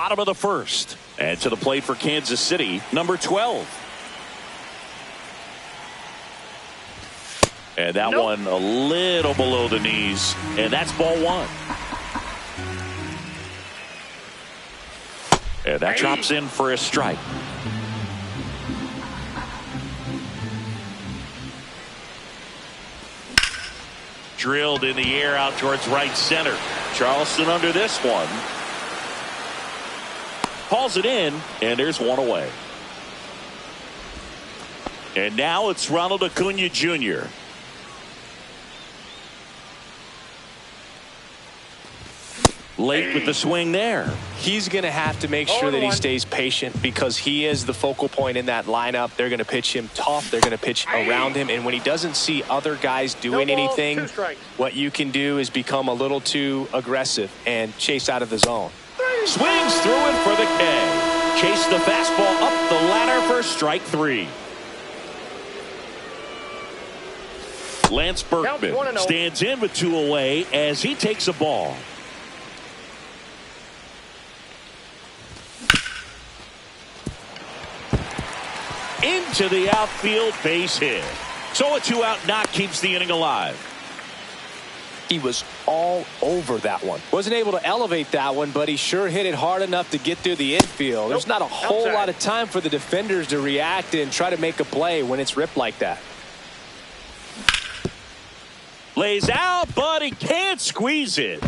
bottom of the first. And to the plate for Kansas City, number 12. And that one a little below the knees. And that's ball one. And that drops in for a strike. Drilled in the air out towards right center. Charleston under this one. Calls it in, and there's one away. And now it's Ronald Acuna Jr. Late with the swing there. He's going to have to make sure that he stays patient because he is the focal point in that lineup. They're going to pitch him tough. They're going to pitch around him. And when he doesn't see other guys doing anything, what you can do is become a little too aggressive and chase out of the zone. Swings through it for the K. Chase the fastball up the ladder for strike three. Lance Berkman stands in with two away as he takes a ball. Into the outfield, base hit. So a two-out knock keeps the inning alive. He was all over that one. Wasn't able to elevate that one, but he sure hit it hard enough to get through the infield. There's not a whole lot of time for the defenders to react and try to make a play when it's ripped like that. Lays out, but he can't squeeze it.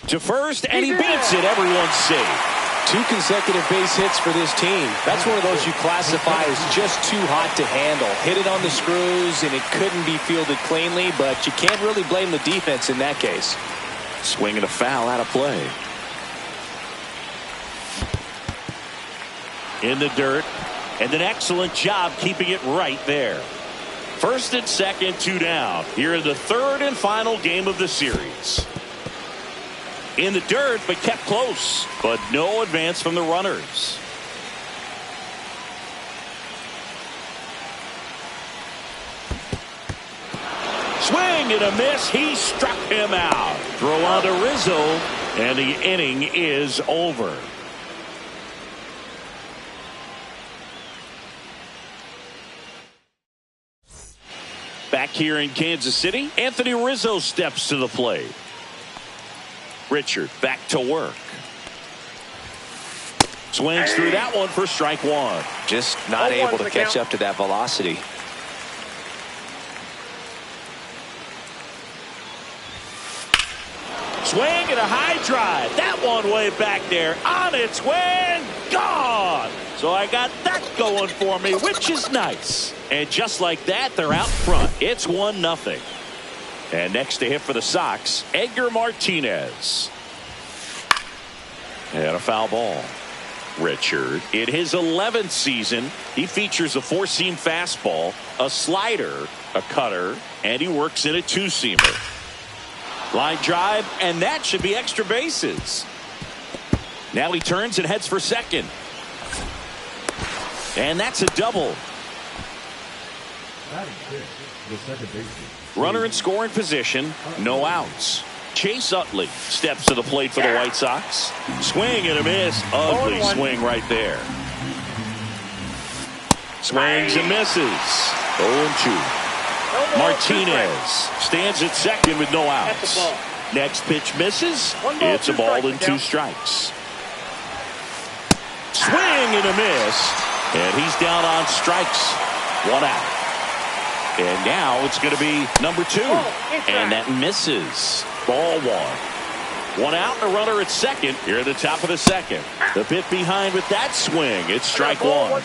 To first, and he beats it. Everyone's safe. 2 consecutive base hits for this team. That's one of those you classify as just too hot to handle. Hit it on the screws, and it couldn't be fielded cleanly, but you can't really blame the defense in that case. Swing and a foul out of play. In the dirt, and an excellent job keeping it right there. First and second, 2 down. Here in the third and final game of the series. In the dirt, but kept close. But no advance from the runners. Swing and a miss. He struck him out. Throw on to Rizzo, and the inning is over. Back here in Kansas City, Anthony Rizzo steps to the plate. Richard back to work. Swings through that one for strike one. Just not able to catch up to that velocity. Swing and a high drive. That one way back there. On its way and gone. So I got that going for me, which is nice. And just like that, they're out front. It's 1-0. And next to hit for the Sox, Edgar Martinez. And a foul ball. Richard, in his 11th season, he features a 4-seam fastball, a slider, a cutter, and he works in a 2-seamer. Line drive, and that should be extra bases. Now he turns and heads for second. And that's a double. Runner in scoring position, no outs. Chase Utley steps to the plate for the White Sox. Swing and a miss. Ugly swing right there. Swings and misses. 0-2. Martinez stands at second with no outs. Next pitch misses. It's a ball and 2 strikes. Swing and a miss. And he's down on strikes. 1 out. And now it's going to be number 2. And that misses. Ball 1. 1 out and a runner at second here at the top of the second. The bit behind with that swing. It's strike 1.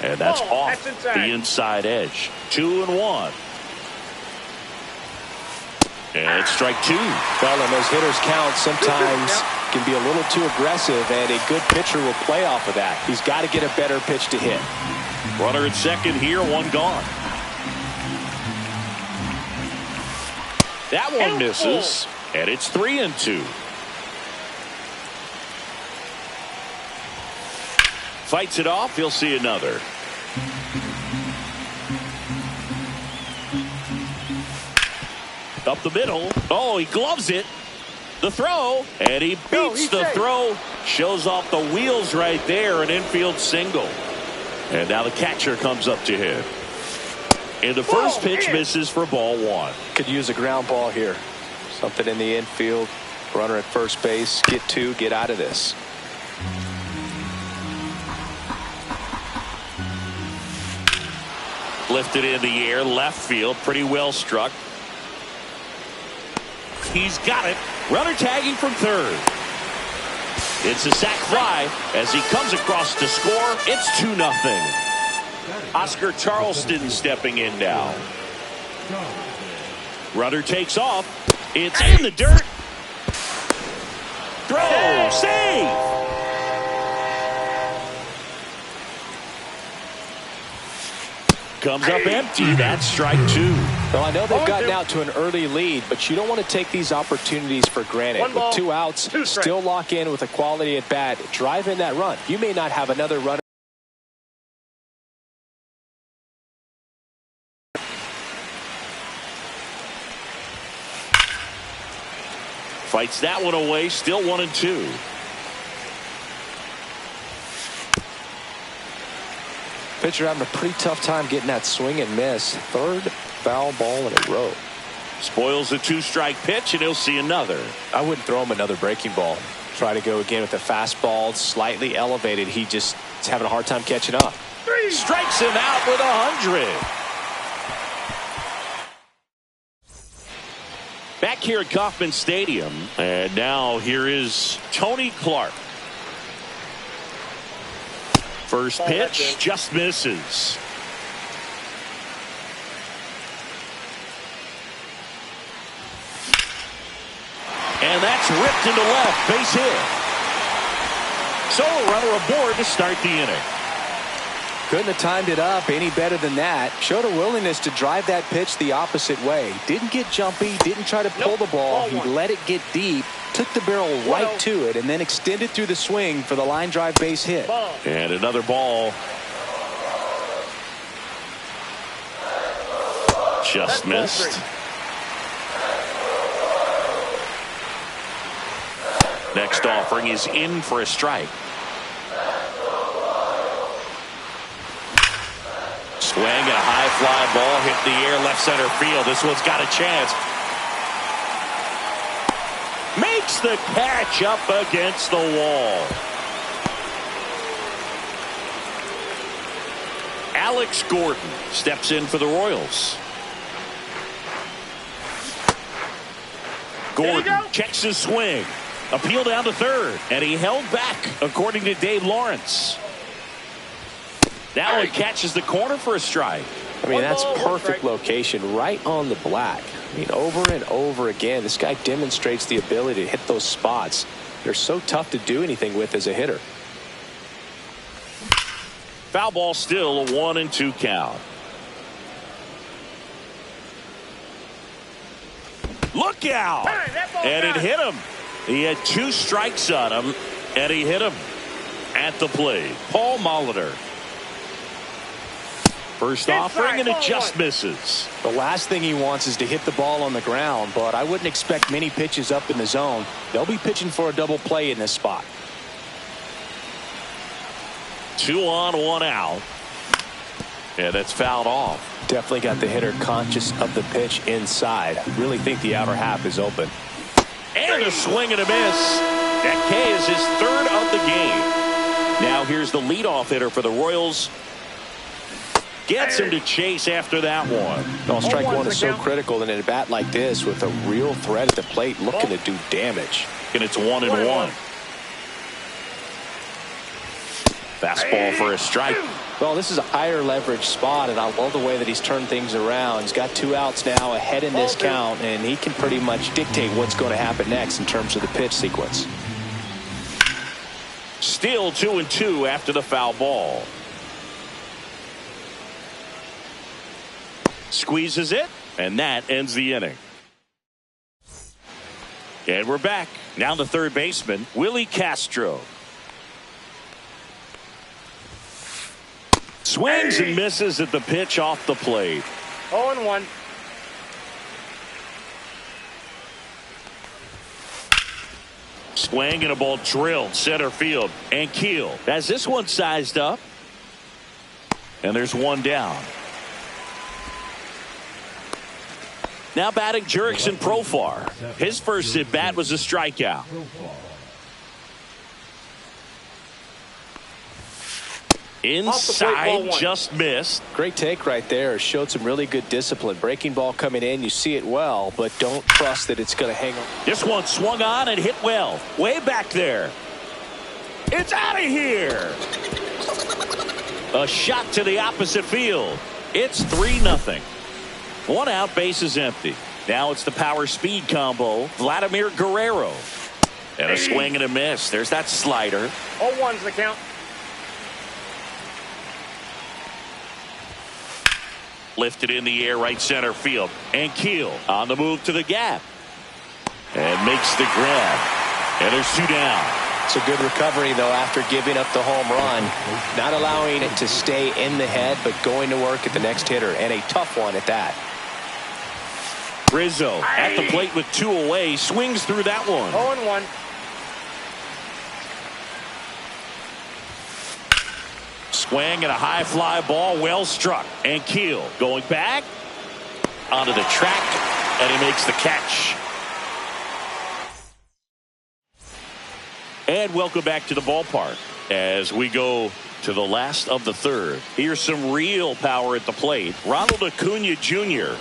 And that's off the inside edge. 2-1. And it's strike 2. Well, and those hitters count sometimes can be a little too aggressive, and a good pitcher will play off of that. He's got to get a better pitch to hit. Runner at second here, 1 gone. That one misses, and it's 3-2. Fights it off, he'll see another. Up the middle. Oh, he gloves it. The throw, and he beats the throw. Shows off the wheels right there, an infield single. And now the catcher comes up to hit. And the first pitch misses for ball one. Could use a ground ball here. Something in the infield. Runner at first base. Get two. Get out of this. Lifted in the air, left field, pretty well struck. He's got it. Runner tagging from third. It's a sac fly as he comes across to score. It's 2-0. Oscar Charleston stepping in now. Runner takes off. It's in the dirt. Throw, save. Comes up empty. That's strike two. Well, I know they've gotten out to an early lead, but you don't want to take these opportunities for granted. With 2 outs, still lock in with a quality at bat. Drive in that run. You may not have another run. Fights that one away. Still 1-2. Pitcher having a pretty tough time getting that swing and miss. Third foul ball in a row. Spoils the 2-strike pitch, and he'll see another. I wouldn't throw him another breaking ball. Try to go again with the fastball, slightly elevated. He just is having a hard time catching up. Strikes him out with 100. Back here at Kauffman Stadium, and now here is Tony Clark. First pitch just misses. And that's ripped into left. Base hit. Solo runner aboard to start the inning. Couldn't have timed it up any better than that. Showed a willingness to drive that pitch the opposite way. Didn't get jumpy. Didn't try to pull the ball. He let it get deep. Took the barrel right to it and then extended through the swing for the line drive base hit. And another ball. Just missed. Next offering is in for a strike. Swing and a high fly ball hit the air left center field. This one's got a chance. Makes the catch up against the wall. Alex Gordon steps in for the Royals. Gordon checks his swing. Appeal down to third. And he held back, according to Dave Lawrence. Now he catches the corner for a strike. I mean, that's perfect location, right on the black. I mean, over and over again, this guy demonstrates the ability to hit those spots. They're so tough to do anything with as a hitter. Foul ball, still a 1-2 count. Look out! And it hit him. He had 2 strikes on him, and he hit him at the plate. Paul Molitor. First offering, and it just misses. The last thing he wants is to hit the ball on the ground, but I wouldn't expect many pitches up in the zone. They'll be pitching for a double play in this spot. 2 on, 1 out. And that's fouled off. Definitely got the hitter conscious of the pitch inside. Really think the outer half is open. And a swing and a miss. That K is his 3rd of the game. Now here's the leadoff hitter for the Royals. Gets him to chase after that one. Well, strike one is so critical in a bat like this with a real threat at the plate looking to do damage. And it's 1-1. Fastball for a strike. Well, this is a higher leverage spot, and I love the way that he's turned things around. He's got 2 outs now ahead in this count, and he can pretty much dictate what's going to happen next in terms of the pitch sequence. Still 2-2 after the foul ball. Squeezes it, and that ends the inning. And we're back. Now the third baseman, Willie Castro. Swings and misses at the pitch off the plate. 0-1. Swing and a ball drilled center field. And Keel has this one sized up. And there's one down. Now batting Jurickson Profar. His first at bat was a strikeout. Inside, just missed. Great take right there. Showed some really good discipline. Breaking ball coming in, you see it well, but don't trust that it's going to hang on. This one swung on and hit well. Way back there. It's out of here. A shot to the opposite field. It's 3-0. One out, bases empty. Now it's the power speed combo. Vladimir Guerrero. And a swing and a miss. There's that slider. 0-1's the count. Lifted in the air, right center field. And Keel on the move to the gap. And makes the grab. And there's 2 down. It's a good recovery, though, after giving up the home run. Not allowing it to stay in the head, but going to work at the next hitter. And a tough one at that. Rizzo at the plate with 2 away. Swings through that one. 0-1. Swing and a high fly ball, well struck. And Keel going back onto the track, and he makes the catch. And welcome back to the ballpark as we go to the last of the third. Here's some real power at the plate. Ronald Acuna Jr.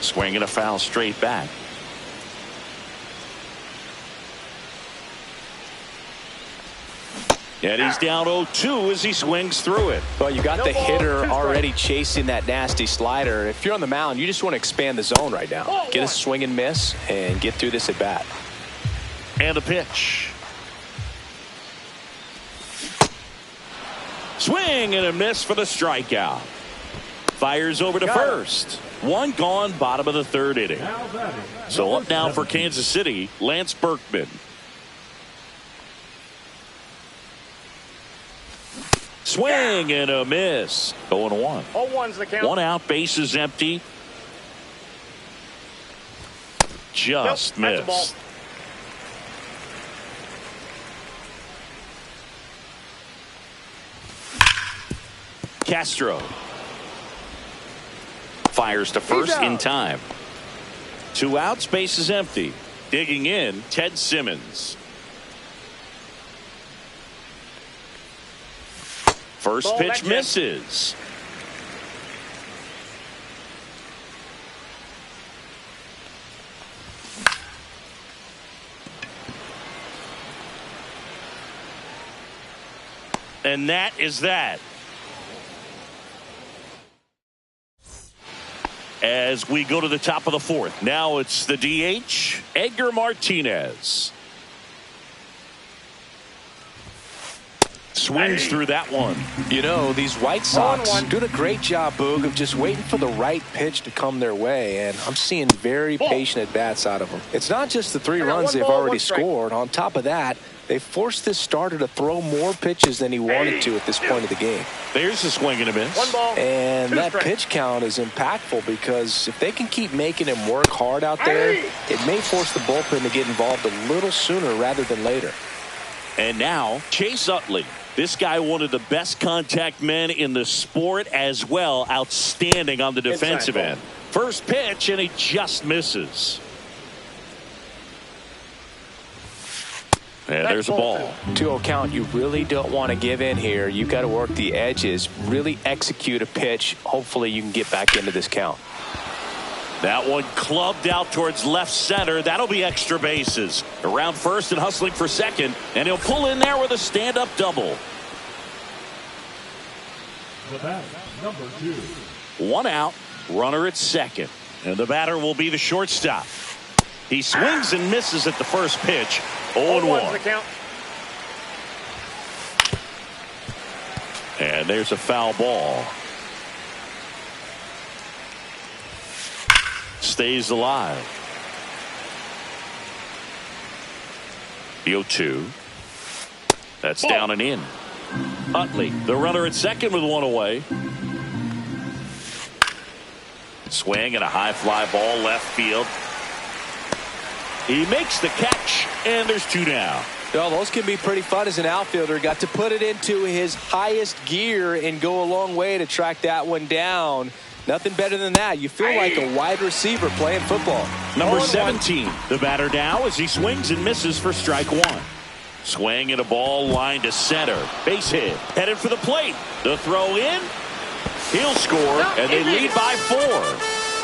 swinging a foul straight back. And he's down 0-2 as he swings through it. Well, you got the hitter already chasing that nasty slider. If you're on the mound, you just want to expand the zone right now. Get a swing and miss and get through this at bat. And the pitch. Swing and a miss for the strikeout. Fires over to first. One gone, bottom of the third inning. So up now for Kansas City, Lance Berkman. Swing and a miss. 0-1. 0-1's the count. One out, bases empty. Just missed. Castro fires to first in time. 2 outs, bases empty. Digging in, Ted Simmons. First pitch misses. And that is that. As we go to the top of the fourth. Now it's the DH, Edgar Martinez. Swings through that one. You know, these White Sox doing a great job, Boog, of just waiting for the right pitch to come their way, and I'm seeing very patient at-bats out of them. It's not just the 3 runs they've already scored. On top of that, they forced this starter to throw more pitches than he wanted to at this point of the game. There's a swing and a miss. 1 ball. And that pitch count is impactful because if they can keep making him work hard out there, it may force the bullpen to get involved a little sooner rather than later. And now Chase Utley. This guy, one of the best contact men in the sport as well. Outstanding on the defensive end. First pitch, and he just misses. And there's a ball. 2-0 count. You really don't want to give in here. You've got to work the edges, really execute a pitch. Hopefully you can get back into this count. That one clubbed out towards left center. That'll be extra bases. Around first and hustling for second. And he'll pull in there with a stand-up double. The batter, number 2. 1 out, runner at second. And the batter will be the shortstop. He swings and misses at the first pitch. 0-1. The count. And there's a foul ball. Stays alive. The 0-2. That's down and in. Utley, the runner at second with 1 away. Swing and a high fly ball left field. He makes the catch, and there's 2 down. Well, those can be pretty fun as an outfielder. Got to put it into his highest gear and go a long way to track that one down. Nothing better than that. You feel like a wide receiver playing football. Number 17, the batter now as he swings and misses for strike 1. Swing and a ball line to center. Base hit. Headed for the plate. The throw in. He'll score, and they lead by 4.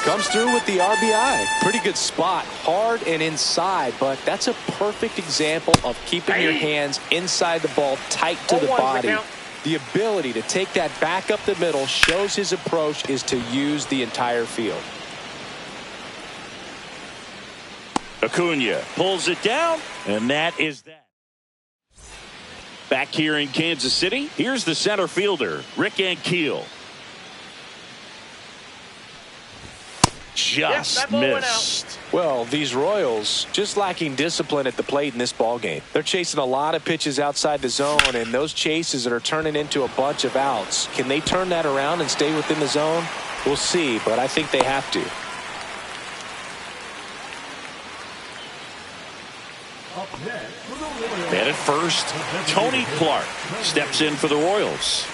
Comes through with the RBI. Pretty good spot. Hard and inside, but that's a perfect example of keeping your hands inside the ball, tight to the body. The ability to take that back up the middle shows his approach is to use the entire field. Acuna pulls it down, and that is that. Back here in Kansas City, here's the center fielder, Rick Ankiel. Just missed. Well, these Royals just lacking discipline at the plate in this ball game. They're chasing a lot of pitches outside the zone, and those chases that are turning into a bunch of outs. Can they turn that around and stay within the zone? We'll see, but I think they have to. And at first, Tony Clark steps in for the Royals.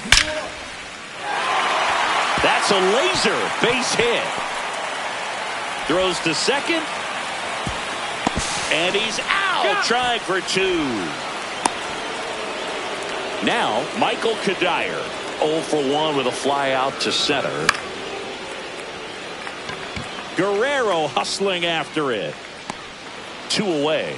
That's a laser base hit. Throws to second. And he's out, trying for 2. Now, Michael Kadire, 0 for 1 with a fly out to center. Guerrero hustling after it. 2 away.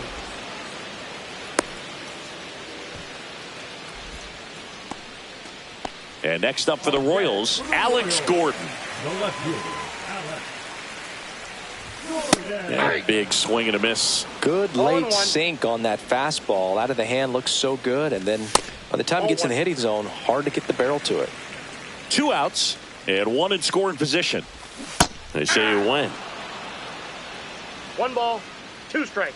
And next up for the Royals, Alex Gordon. And a big swing and a miss. Good late sink on that fastball. Out of the hand, looks so good. And then by the time it gets in the hitting zone, hard to get the barrel to it. 2 outs and 1 in scoring position. They say you win. 1 ball, 2 strikes.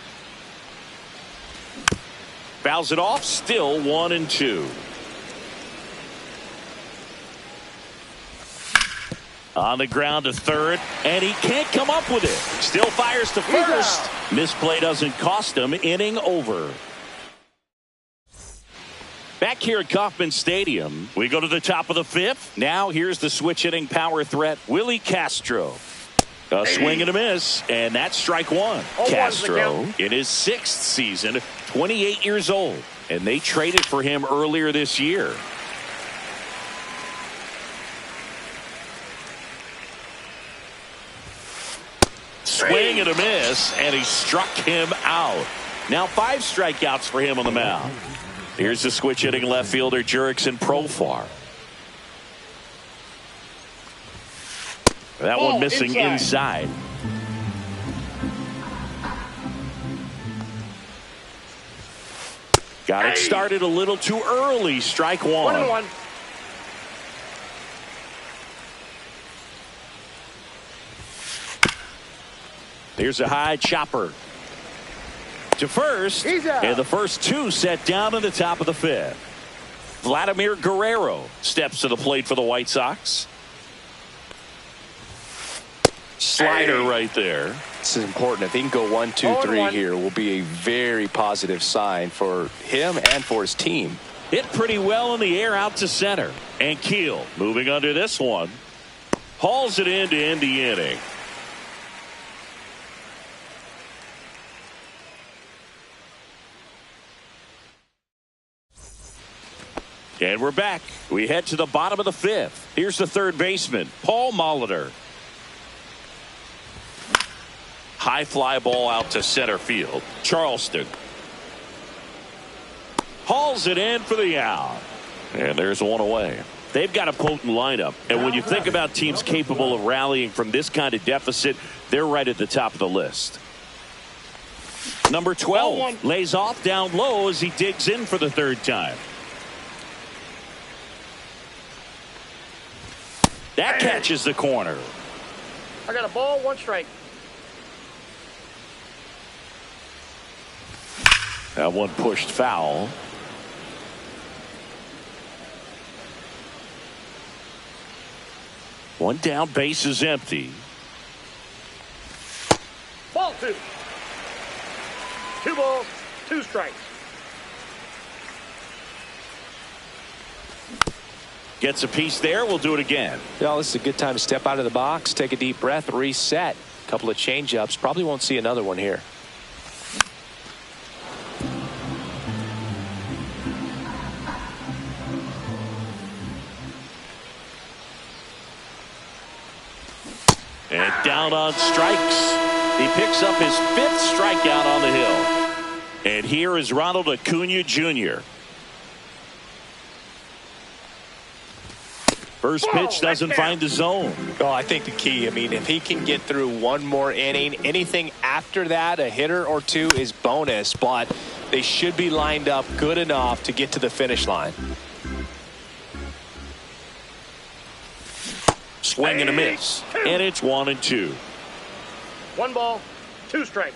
Fouls it off, still 1 and 2. On the ground to third, and he can't come up with it. Still fires to first. Misplay doesn't cost him. Inning over. Back here at Kauffman Stadium, we go to the top of the 5th. Now here's the switch hitting power threat, Willie Castro. A swing and a miss, and that's strike 1. Castro in his 6th season, 28 years old, and they traded for him earlier this year. Swing and a miss, and he struck him out. Now 5 strikeouts for him on the mound. Here's the switch hitting left fielder, Jurickson Profar. That one missing inside. Got it started a little too early. Strike 1. 1-1. Here's a high chopper to first, and the first 2 set down in the top of the 5th. Vladimir Guerrero steps to the plate for the White Sox. Slider right there. This is important. If he can go 1, 2, 3 here, will be a very positive sign for him and for his team. Hit pretty well in the air out to center. And Keel moving under this one. Hauls it in to end the inning. And we're back. We head to the bottom of the 5th. Here's the third baseman, Paul Molitor. High fly ball out to center field. Charleston hauls it in for the out. And there's 1 away. They've got a potent lineup. And when you think about teams capable of rallying from this kind of deficit, they're right at the top of the list. Number 12 lays off down low as he digs in for the 3rd time. That catches the corner. I got a ball, 1 strike. That one pushed foul. One down, base is empty. Ball 2. 2 balls, 2 strikes. Gets a piece there. We'll do it again. Well, this is a good time to step out of the box, take a deep breath, reset. A couple of change-ups. Probably won't see another one here. And down on strikes. He picks up his 5th strikeout on the hill. And here is Ronald Acuna Jr. First pitch doesn't find the zone. Oh, I think the key, I mean, if he can get through one more inning, anything after that, a hitter or two is bonus, but they should be lined up good enough to get to the finish line. Swing and a miss. And it's 1-2. 1 ball, 2 strikes.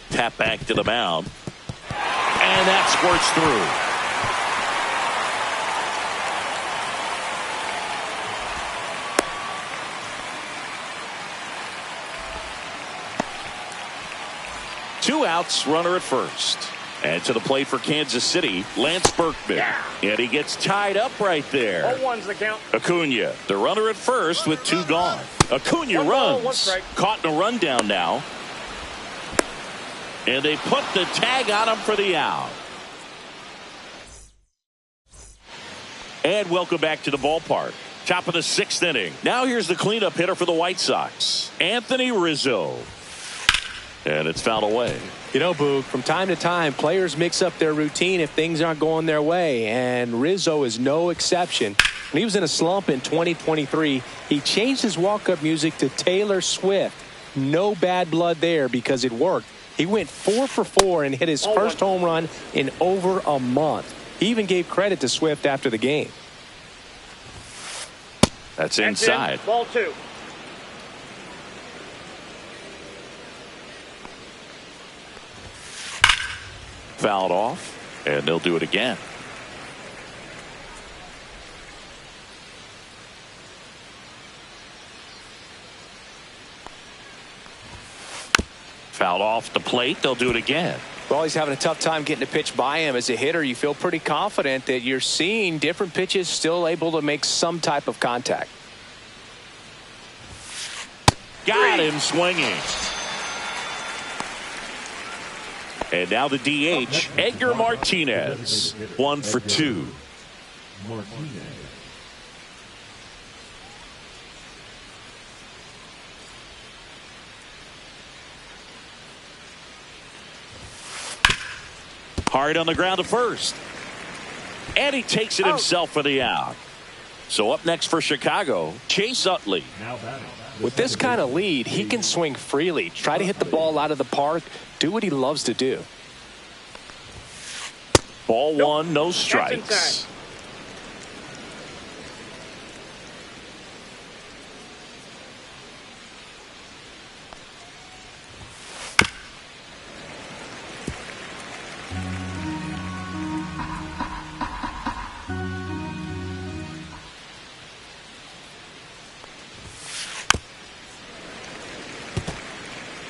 Tap back to the mound. And that squirts through. Two outs, runner at first. And to the plate for Kansas City, Lance Berkman. Yeah. And he gets tied up right there. 0-1's the count. Acuna, the runner at first with 2 gone. Acuna 1 ball, 1 runs. strike. Caught in a rundown now. And they put the tag on him for the out. And welcome back to the ballpark. Top of the 6th inning. Now here's the cleanup hitter for the White Sox, Anthony Rizzo. And it's fouled away. You know, Boog, from time to time, players mix up their routine if things aren't going their way, and Rizzo is no exception. When he was in a slump in 2023, he changed his walk-up music to Taylor Swift. No bad blood there because it worked. He went 4 for 4 and hit his first home run in over a month. He even gave credit to Swift after the game. That's inside. In. Ball 2. Fouled off, and they'll do it again. Fouled off the plate. They'll do it again. Well, he's having a tough time getting a pitch by him. As a hitter, you feel pretty confident that you're seeing different pitches still able to make some type of contact. Got him swinging. And now the DH, Edgar Martinez. 1 for 2. Martinez. Hard on the ground to first. And he takes it himself for the out. So up next for Chicago, Chase Utley. Now batting. With this kind of lead, he can swing freely, try to hit the ball out of the park, do what he loves to do. Ball 1, no strikes.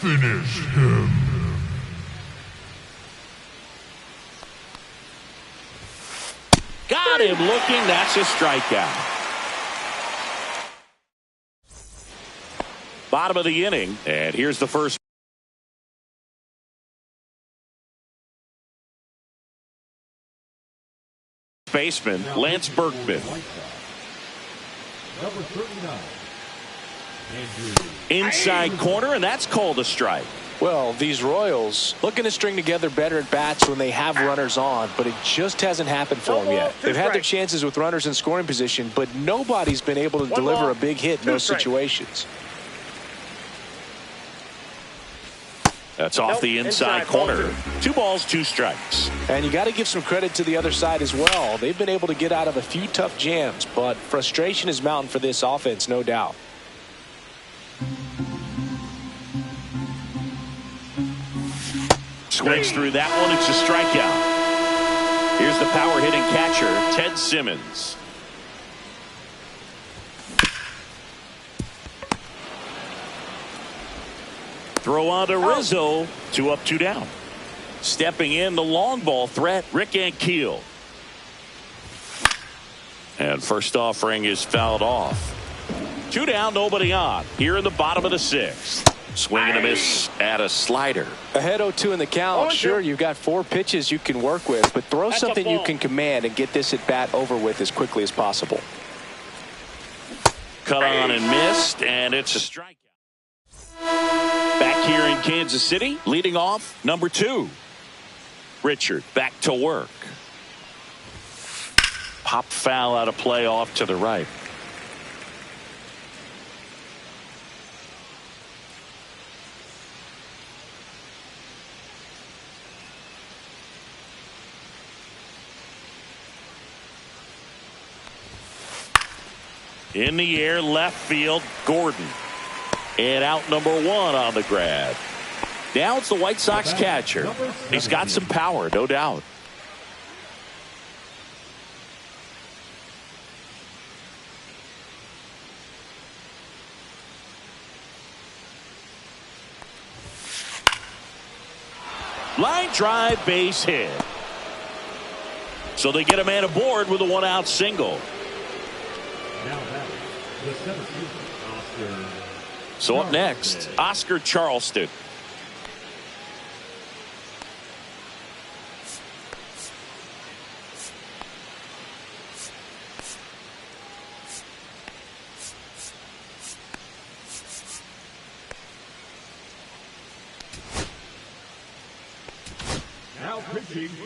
Finish him. Got him looking. That's a strikeout. Bottom of the inning. And here's the first baseman, Lance Berkman. Number 39. Inside corner, and that's called a strike. Well, these Royals looking to string together better at bats when they have runners on, but it just hasn't happened for them yet. They've had their chances with runners in scoring position, but nobody's been able to deliver a big hit in those situations. That's off the inside corner. 2 balls, 2 strikes. And you got to give some credit to the other side as well. They've been able to get out of a few tough jams, but frustration is mounting for this offense, no doubt. Swings through that one. It's a strikeout. Here's the power hitting catcher, Ted Simmons. Throw on to Rizzo. 2 up, 2 down. Stepping in the long ball threat, Rick Ankiel. And first offering is fouled off. 2 down, nobody on. Here in the bottom of the 6th. Swing and a miss at a slider. Ahead 0-2 in the count. Sure, you've got 4 pitches you can work with, but throw something you can command and get this at bat over with as quickly as possible. Cut on and missed, and it's a strikeout. Back here in Kansas City, leading off, number 2. Richard back to work. Pop foul out of play off to the right. In the air, left field, Gordon. And out number 1 on the grab. Now it's the White Sox catcher. He's got some power, no doubt. Line drive, base hit. So they get a man aboard with a 1-out single. Now that the center fielder, Oscar. So up next, Oscar Charleston.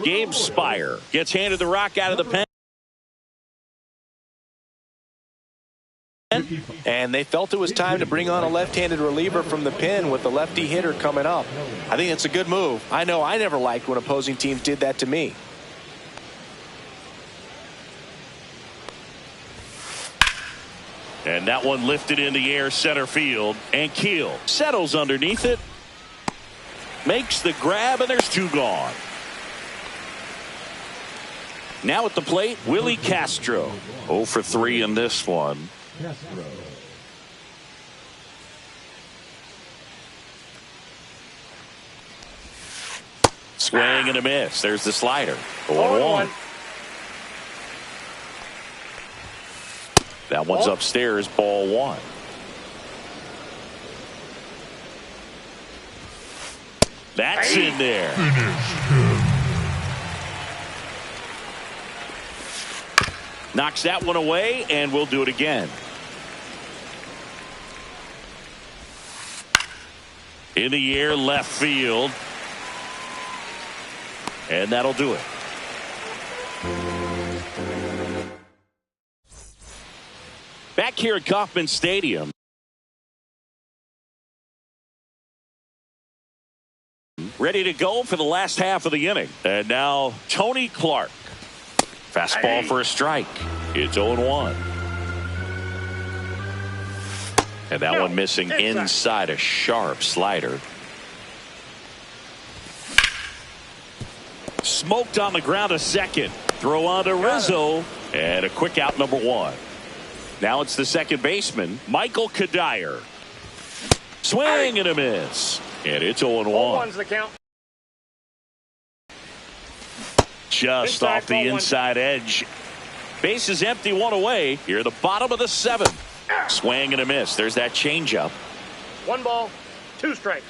Gabe Spire gets handed the rock out of the pen. And they felt it was time to bring on a left-handed reliever from the pen with the lefty hitter coming up. I think it's a good move. I know I never liked when opposing teams did that to me. And that one lifted in the air, center field. And Keel settles underneath it. Makes the grab, and there's 2 gone. Now at the plate, Willie Castro. 0 for 3 in this one. Castro. Swing and a miss. There's the slider. 0-1. That one's upstairs, ball 1. That's in there. Knocks that one away, and we'll do it again. In the air, left field. And that'll do it. Back here at Kauffman Stadium. Ready to go for the last half of the inning. And now Tony Clark. Fastball for a strike. It's 0-1. And that one missing inside, a sharp slider. Smoked on the ground a second. Throw on to Rizzo. And a quick out, number 1. Now it's the second baseman, Michael Kadire. Swing and a miss. And it's 0-1. 0-1's the count. Just off the inside edge. Base is empty, 1 away. Here, the bottom of the 7th. Swing and a miss. There's that changeup. 1 ball, 2 strikes.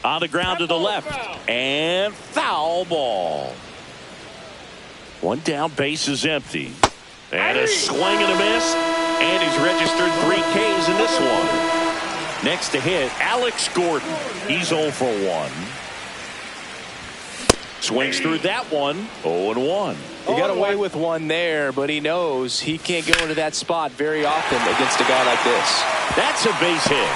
On the ground to the left. And foul ball. 1 down, base is empty. And a swing and a miss. And he's registered 3 Ks in this one. Next to hit, Alex Gordon. He's 0 for 1. Swings through that one. 0-1. He got away with 1 there, but he knows he can't go into that spot very often against a guy like this. That's a base hit.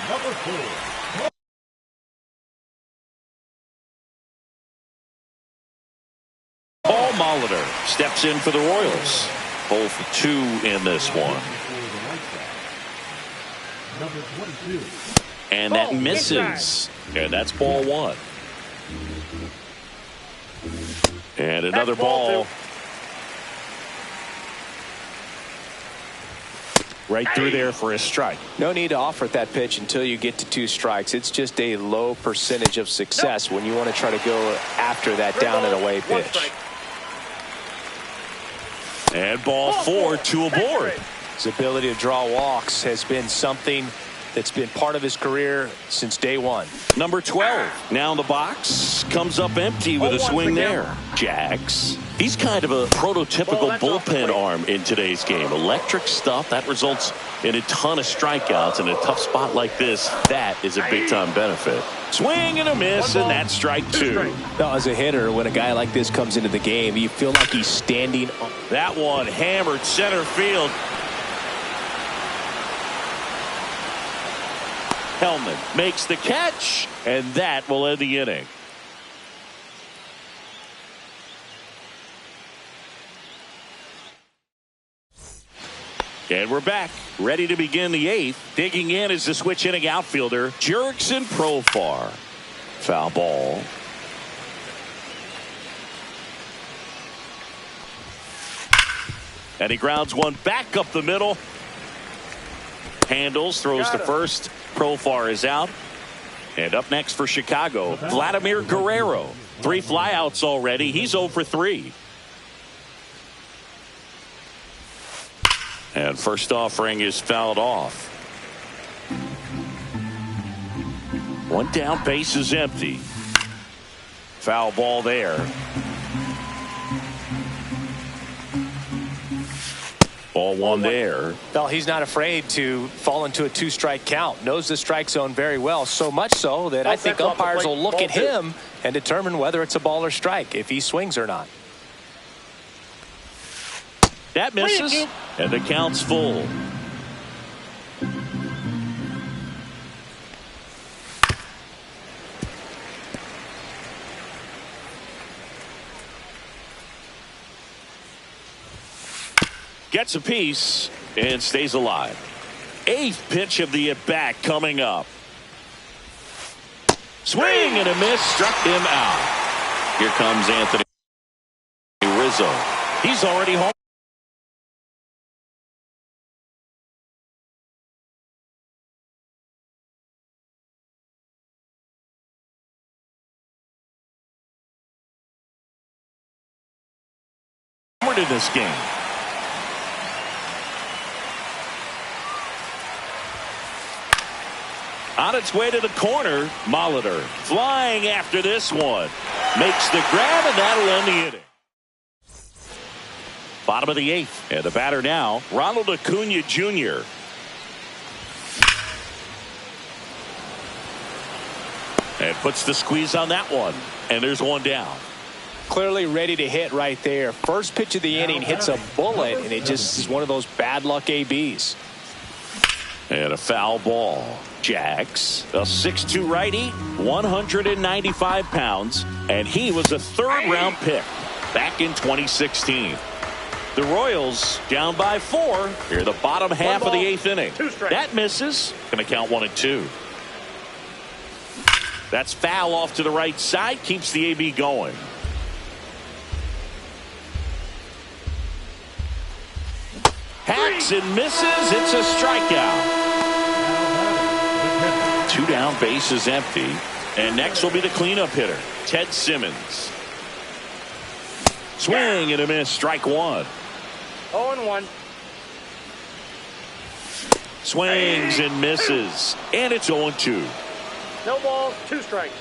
Number 4. Paul Molitor steps in for the Royals. 0 for 2 in this one. number 22. And that misses. And that's ball one. And another ball. Right through there for a strike. No need to offer that pitch until you get to 2 strikes. It's just a low percentage of success when you want to try to go after that down and away pitch. And ball 4, 2 aboard. His ability to draw walks has been something that's been part of his career since day one. Number 12 now in the box, comes up empty with a swing there. Jax, he's kind of a prototypical bullpen arm in today's game. Electric stuff that results in a ton of strikeouts. In a tough spot like this, that is a big time benefit. Swing and a miss, and that's strike 2. Now, as a hitter, when a guy like this comes into the game, you feel like he's standing up. That one hammered center field. Hellman makes the catch, and that will end the inning. And we're back, ready to begin the 8th. Digging in is the switch inning outfielder, Jurickson Profar. Foul ball. And he grounds one back up the middle. Handles, throws to first. Profar is out. And up next for Chicago, Vladimir Guerrero. 3 flyouts already. He's 0 for 3. And first offering is fouled off. One down, base is empty. Foul ball there. Ball 1 there. Well, he's not afraid to fall into a 2-strike count. Knows the strike zone very well, so much so that I think umpires will look at him and determine whether it's a ball or strike, if he swings or not. That misses, and the count's full. Gets a piece and stays alive. 8th pitch of the at-bat coming up. Swing and a miss, struck him out. Here comes Anthony Rizzo. He's already home. In this game. On its way to the corner, Molitor flying after this one. Makes the grab, and that'll end the inning. Bottom of the 8th, and the batter now, Ronald Acuna Jr. And puts the squeeze on that one, and there's one down. Clearly ready to hit right there. First pitch of the inning hits a bullet, and it just is one of those bad luck ABs. And a foul ball. Jax, a 6'2 righty, 195 pounds, and he was a 3rd-round pick back in 2016. The Royals down by 4 here, the bottom half of the 8th inning. That misses. Going to count 1 and 2. That's foul off to the right side, keeps the AB going. Hacks and misses. It's a strikeout. 2 down, base is empty. And next will be the cleanup hitter, Ted Simmons. Swing and a miss, strike 1. 0-1. Swings and misses. And it's 0-2. No balls, 2 strikes.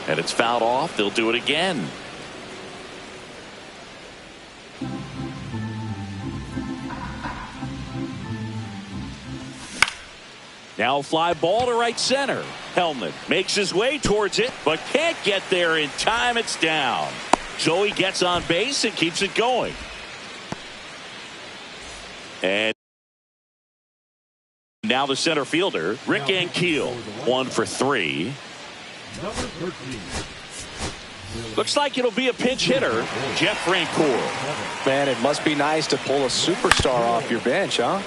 And it's fouled off. They'll do it again. Now fly ball to right center. Hellman makes his way towards it, but can't get there in time. It's down. So he gets on base and keeps it going. And now the center fielder, Rick Ankiel, 1 for 3. Number 13. Looks like it'll be a pinch hitter, Jeff Francoeur. Man, it must be nice to pull a superstar off your bench, huh?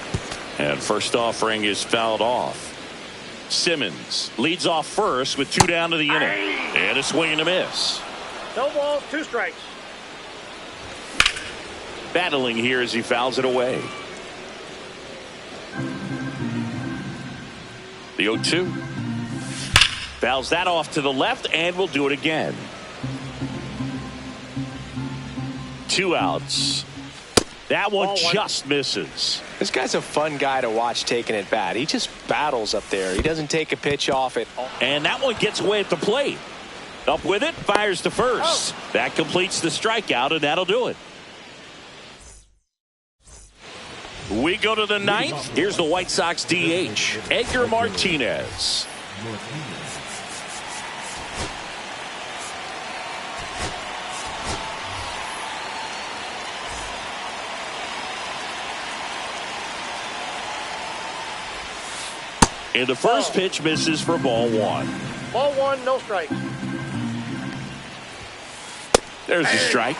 And first offering is fouled off. Simmons leads off first with 2 down to the inning. And a swing and a miss. No balls, 2 strikes. Battling here as he fouls it away. The 0-2. Fouls that off to the left and will do it again. 2 outs. That one just misses. This guy's a fun guy to watch taking at bat. He just battles up there. He doesn't take a pitch off it. And that one gets away at the plate. Up with it, fires to first. That completes the strikeout, and that'll do it. We go to the 9th. Here's the White Sox DH, Edgar Martinez. And the first pitch misses for ball 1. Ball 1, no strikes. There's a strike.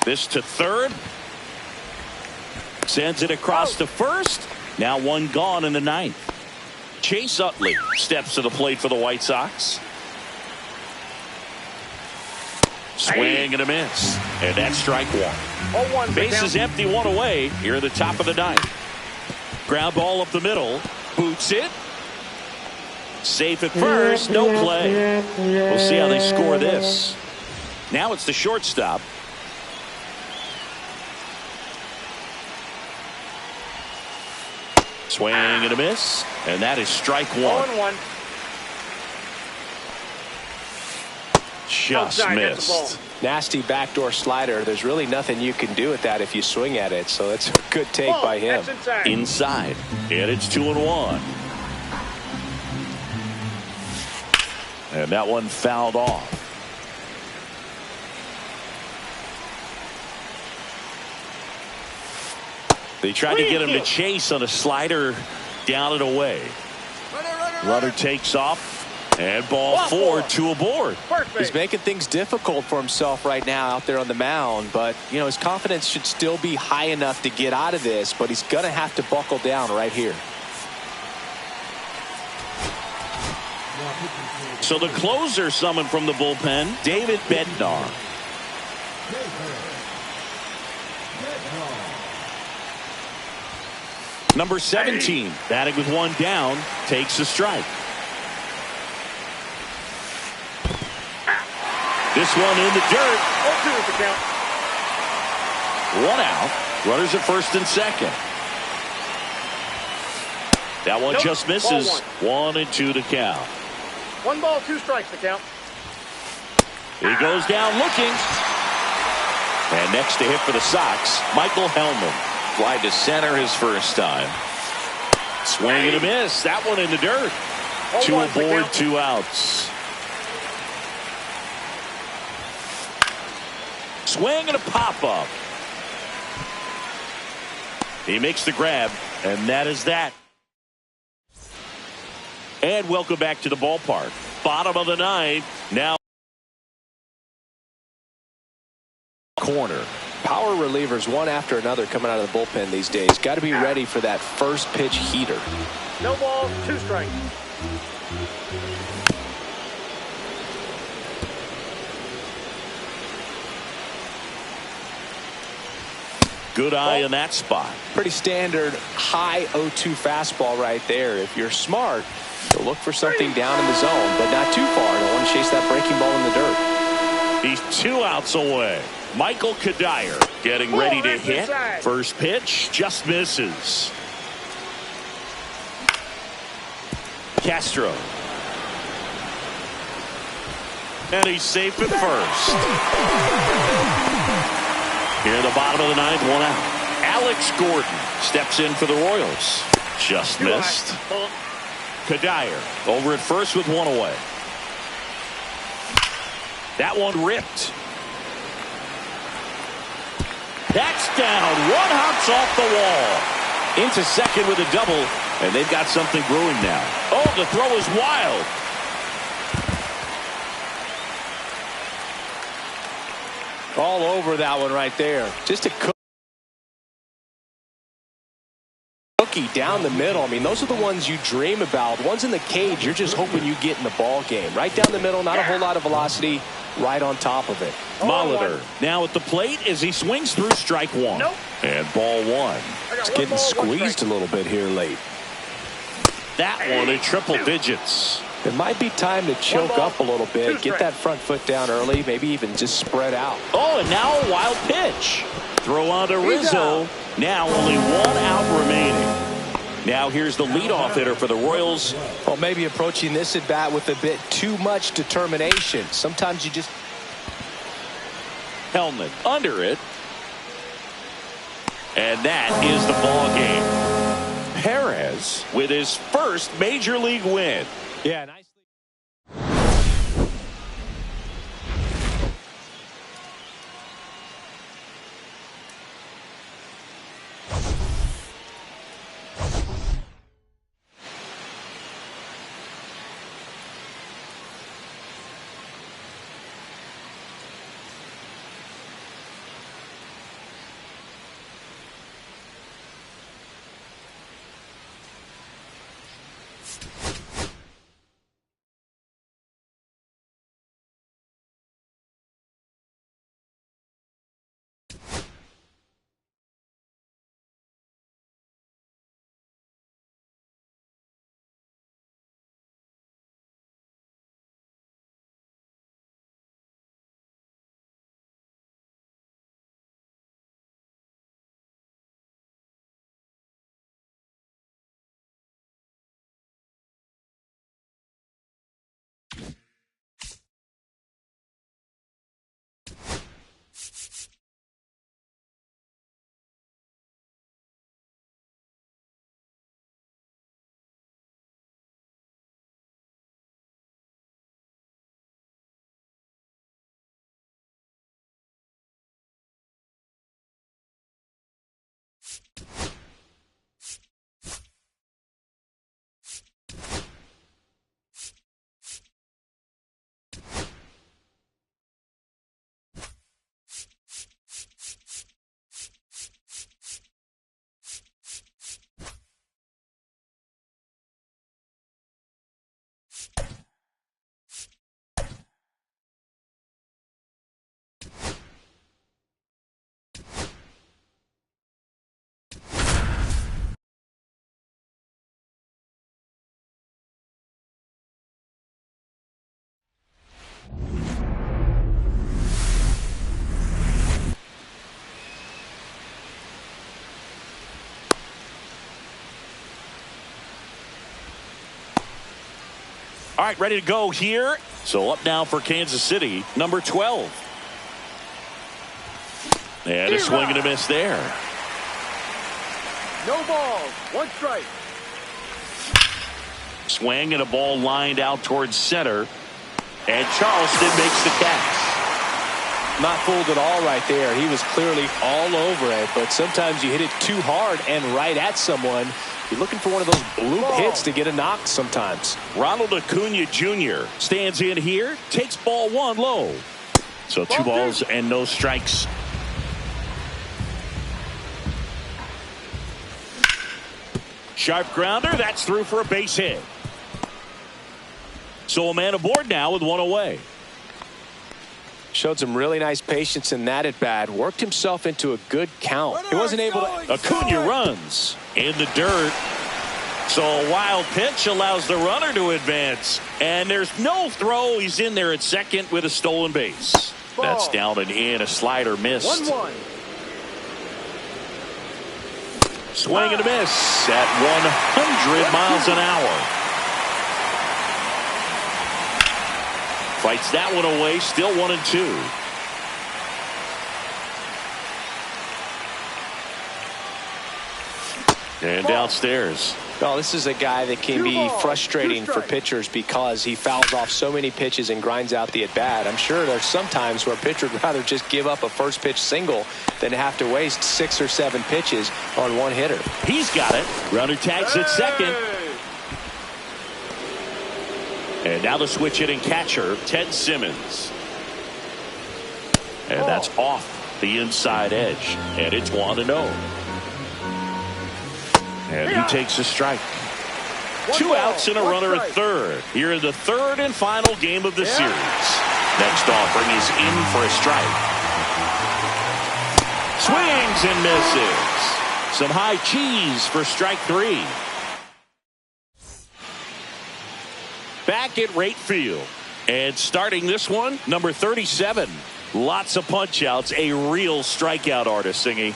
This to third. Sends it across to first. Now 1 gone in the 9th. Chase Utley steps to the plate for the White Sox. Swing and a miss. And that's strike 1. Bases empty, 1 away here at the top of the 9th. Ground ball up the middle. Boots it. Safe at first. No play. We'll see how they score this. Now it's the shortstop. Swing and a miss. And that is strike 1. 0-1. Just missed. Nasty backdoor slider. There's really nothing you can do with that if you swing at it. So it's a good take by him. Inside. And it's 2-1. And that one fouled off. They tried to get him to chase on a slider down and away. Runner takes off. And ball 4, 2 aboard. He's making things difficult for himself right now out there on the mound. But, you know, his confidence should still be high enough to get out of this. But he's going to have to buckle down right here. So the closer summoned from the bullpen, David Bednar. Number 17, batting with 1 down, takes a strike. This one in the dirt. 0-2 is the count. 1 out. Runners at first and second. That one just misses. 1 and 2 to count. 1 ball, 2 strikes to count. He goes down looking. And next to hit for the Sox, Michael Hellman. Fly to center his first time. Swing and a miss. That one in the dirt. 2 aboard, 2 outs. Swing and a pop-up. He makes the grab, and that is that. And welcome back to the ballpark. Bottom of the 9th. Now Corner. Power relievers one after another coming out of the bullpen these days. Got to be ready for that first pitch heater. No balls, 2 strikes. Good eye in that spot. Pretty standard high 0-2 fastball right there. If you're smart, you'll look for something down in the zone, but not too far. Don't want to chase that breaking ball in the dirt. He's 2 outs away. Michael Kadire getting ready to hit. First pitch just misses. Castro. And he's safe at first. Here in the bottom of the 9th, 1 out. Alex Gordon steps in for the Royals. Just missed. Kadire over at first with 1 away. That one ripped. That's down. 1 hops off the wall. Into second with a double. And they've got something brewing now. Oh, the throw is wild. All over that one right there. Just a cookie down the middle. I mean, those are the ones you dream about. Ones in the cage, you're just hoping you get in the ball game. Right down the middle, not a whole lot of velocity, right on top of it. Molitor now at the plate as he swings through strike one. Nope. And ball one. It's getting squeezed a little bit here late. That one in triple digits. It might be time to choke up a little bit, get that front foot down early, maybe even just spread out. Oh, and now a wild pitch. Throw on to Rizzo. Now only one out remaining. Now here's the leadoff hitter for the Royals. Well, maybe approaching this at bat with a bit too much determination. Sometimes you just... Hellman under it. And that is the ball game. Perez with his first major league win. Yeah, nicely. All right, ready to go here. So up now for Kansas City, number 12. And a swing and a miss there. No balls. One strike. Swing and a ball lined out towards center. And Charleston makes the catch. Not fooled at all right there. He was clearly all over it, but sometimes you hit it too hard and right at someone. You're looking for one of those bloop hits to get a knock sometimes. Ronald Acuna Jr. stands in here, takes ball one low. So 2 balls and no strikes. Sharp grounder, that's through for a base hit. So a man aboard now with one away. Showed some really nice patience in that at bat. Worked himself into a good count. He wasn't able to. Acuna runs in the dirt. So a wild pitch allows the runner to advance. And there's no throw. He's in there at second with a stolen base. That's down and in. A slider missed. 1-1. Swing and a miss at 100 miles an hour. Fights that one away. Still 1-2. And downstairs. Well, this is a guy that can be frustrating for pitchers because he fouls off so many pitches and grinds out the at-bat. I'm sure there's some times where a pitcher would rather just give up a first pitch single than have to waste 6 or 7 pitches on one hitter. He's got it. Runner tags at second. And now the switch hitting catcher, Ted Simmons. And that's off the inside edge. And it's 1-0. And he takes a strike. 2 outs and a runner at third. Here in the third and final game of the series. Next offering is in for a strike. Swings and misses. Some high cheese for strike 3. Back at right field. And starting this one, number 37. Lots of punch outs. A real strikeout artist, Singy.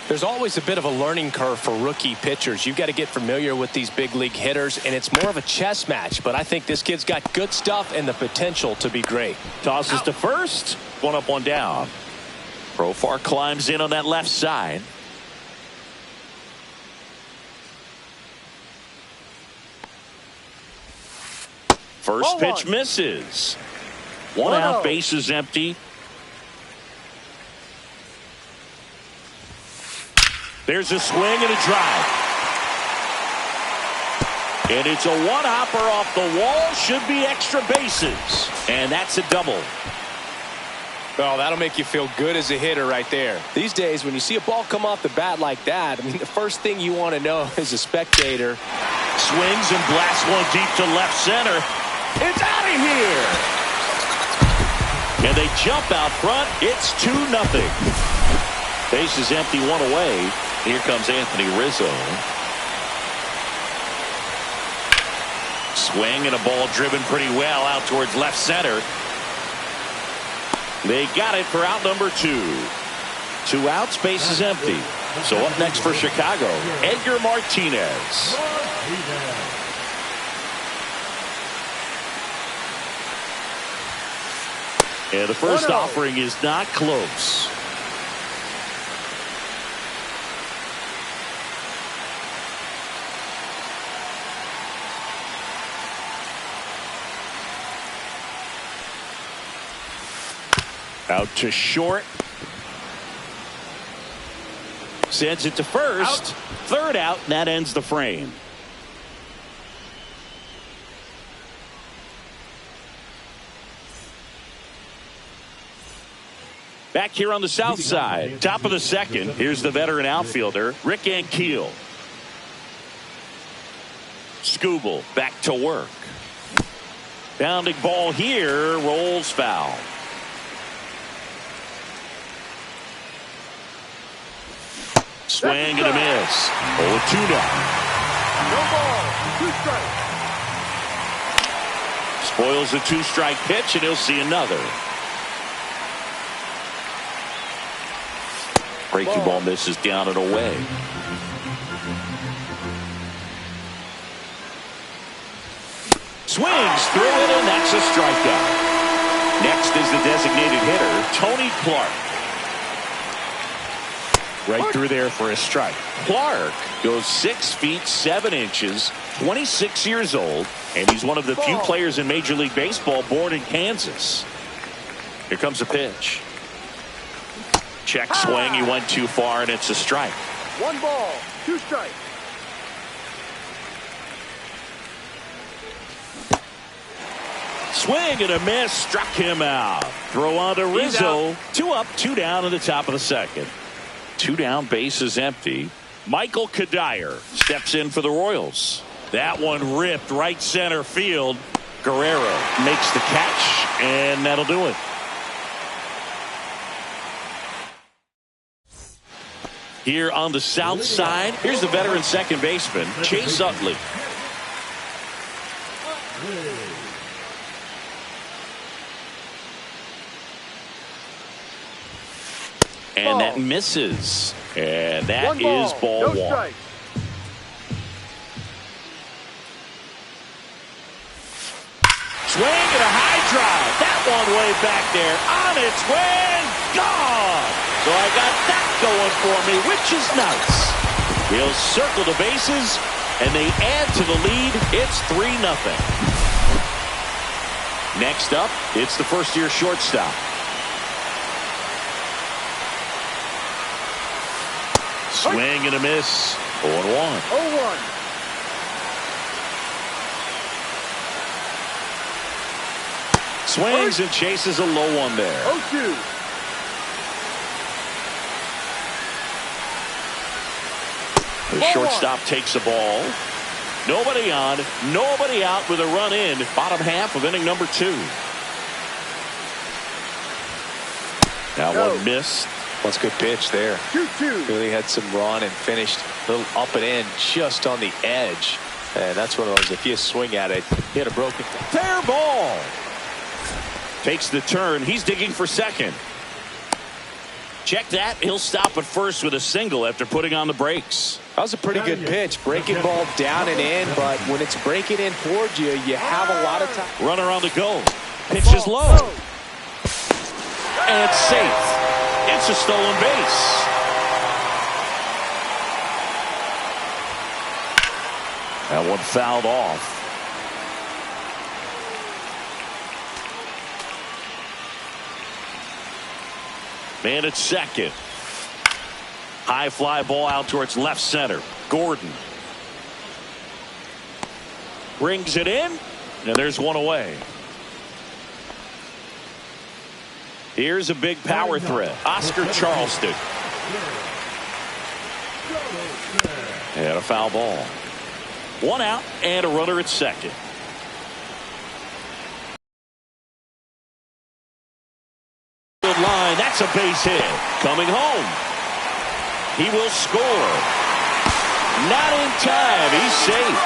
There's always a bit of a learning curve for rookie pitchers. You've got to get familiar with these big league hitters, and it's more of a chess match. But I think this kid's got good stuff and the potential to be great. Tosses to first. 1 up, 1 down. Profar climbs in on that left side. First pitch misses. 1 out, base is empty. There's a swing and a drive. And it's a one-hopper off the wall. Should be extra bases. And that's a double. Well, that'll make you feel good as a hitter right there. These days, when you see a ball come off the bat like that, I mean, the first thing you want to know as a spectator. Swings and blasts one deep to left center. It's out of here. And they jump out front. It's 2-0. Base is empty, 1 away. Here comes Anthony Rizzo. Swing and a ball driven pretty well out towards left center. They got it for out number 2. 2 outs, base is empty. So up next for Chicago, Edgar Martinez. And the first offering is not close. Out to short. Sends it to first. Out. Third out, and that ends the frame. Back here on the south side, top of the second, here's the veteran outfielder, Rick Ankiel. Skubal back to work. Bounding ball here, rolls foul. Swing and a miss. 0-2 now. No ball, 2 strikes. Spoils a 2-strike pitch, and he'll see another. Breaking ball misses down and away. Swings through it, and that's a strikeout. Next is the designated hitter, Tony Clark. Right through there for a strike. Clark goes 6 feet 7 inches, 26 years old, and he's one of the few players in Major League Baseball born in Kansas. Here comes a pitch. Check swing. He went too far, and it's a strike. 1 ball, 2 strikes. Swing and a miss. Struck him out. Throw on to Rizzo. 2 up, 2 down in the top of the second. 2 down, base is empty. Michael Kadire steps in for the Royals. That one ripped right center field. Guerrero makes the catch, and that'll do it. Here on the south side, here's the veteran second baseman, Chase Utley. And that misses. And that is ball 1. Strike. Swing and a high drive. That one way back there. On its way and gone. So I got that going for me, which is nice. He'll circle the bases, and they add to the lead. It's 3-0. Next up, it's the first-year shortstop. Swing and a miss. 0-1. 0-1. Swings and chases a low one there. 0-2. The shortstop takes the ball. Nobody on, nobody out with a run in. Bottom half of inning number 2. That one missed. That's a good pitch there. 2-2. Really had some run and finished a little up and in just on the edge. And that's one of those, if you swing at it, you had a broken. Fair ball. Takes the turn. He's digging for second. Check that. He'll stop at first with a single after putting on the brakes. That was a pretty good pitch. Breaking ball down and in, but when it's breaking in towards you, you have a lot of time. Runner on the go. Pitch is low. And it's safe. It's a stolen base. That one fouled off. Man at second. High fly ball out towards left center. Gordon brings it in, and there's one away. Here's a big power threat. Oscar Charleston. And a foul ball. One out and a runner at second. Line. That's a base hit. Coming home. He will score. Not in time. He's safe.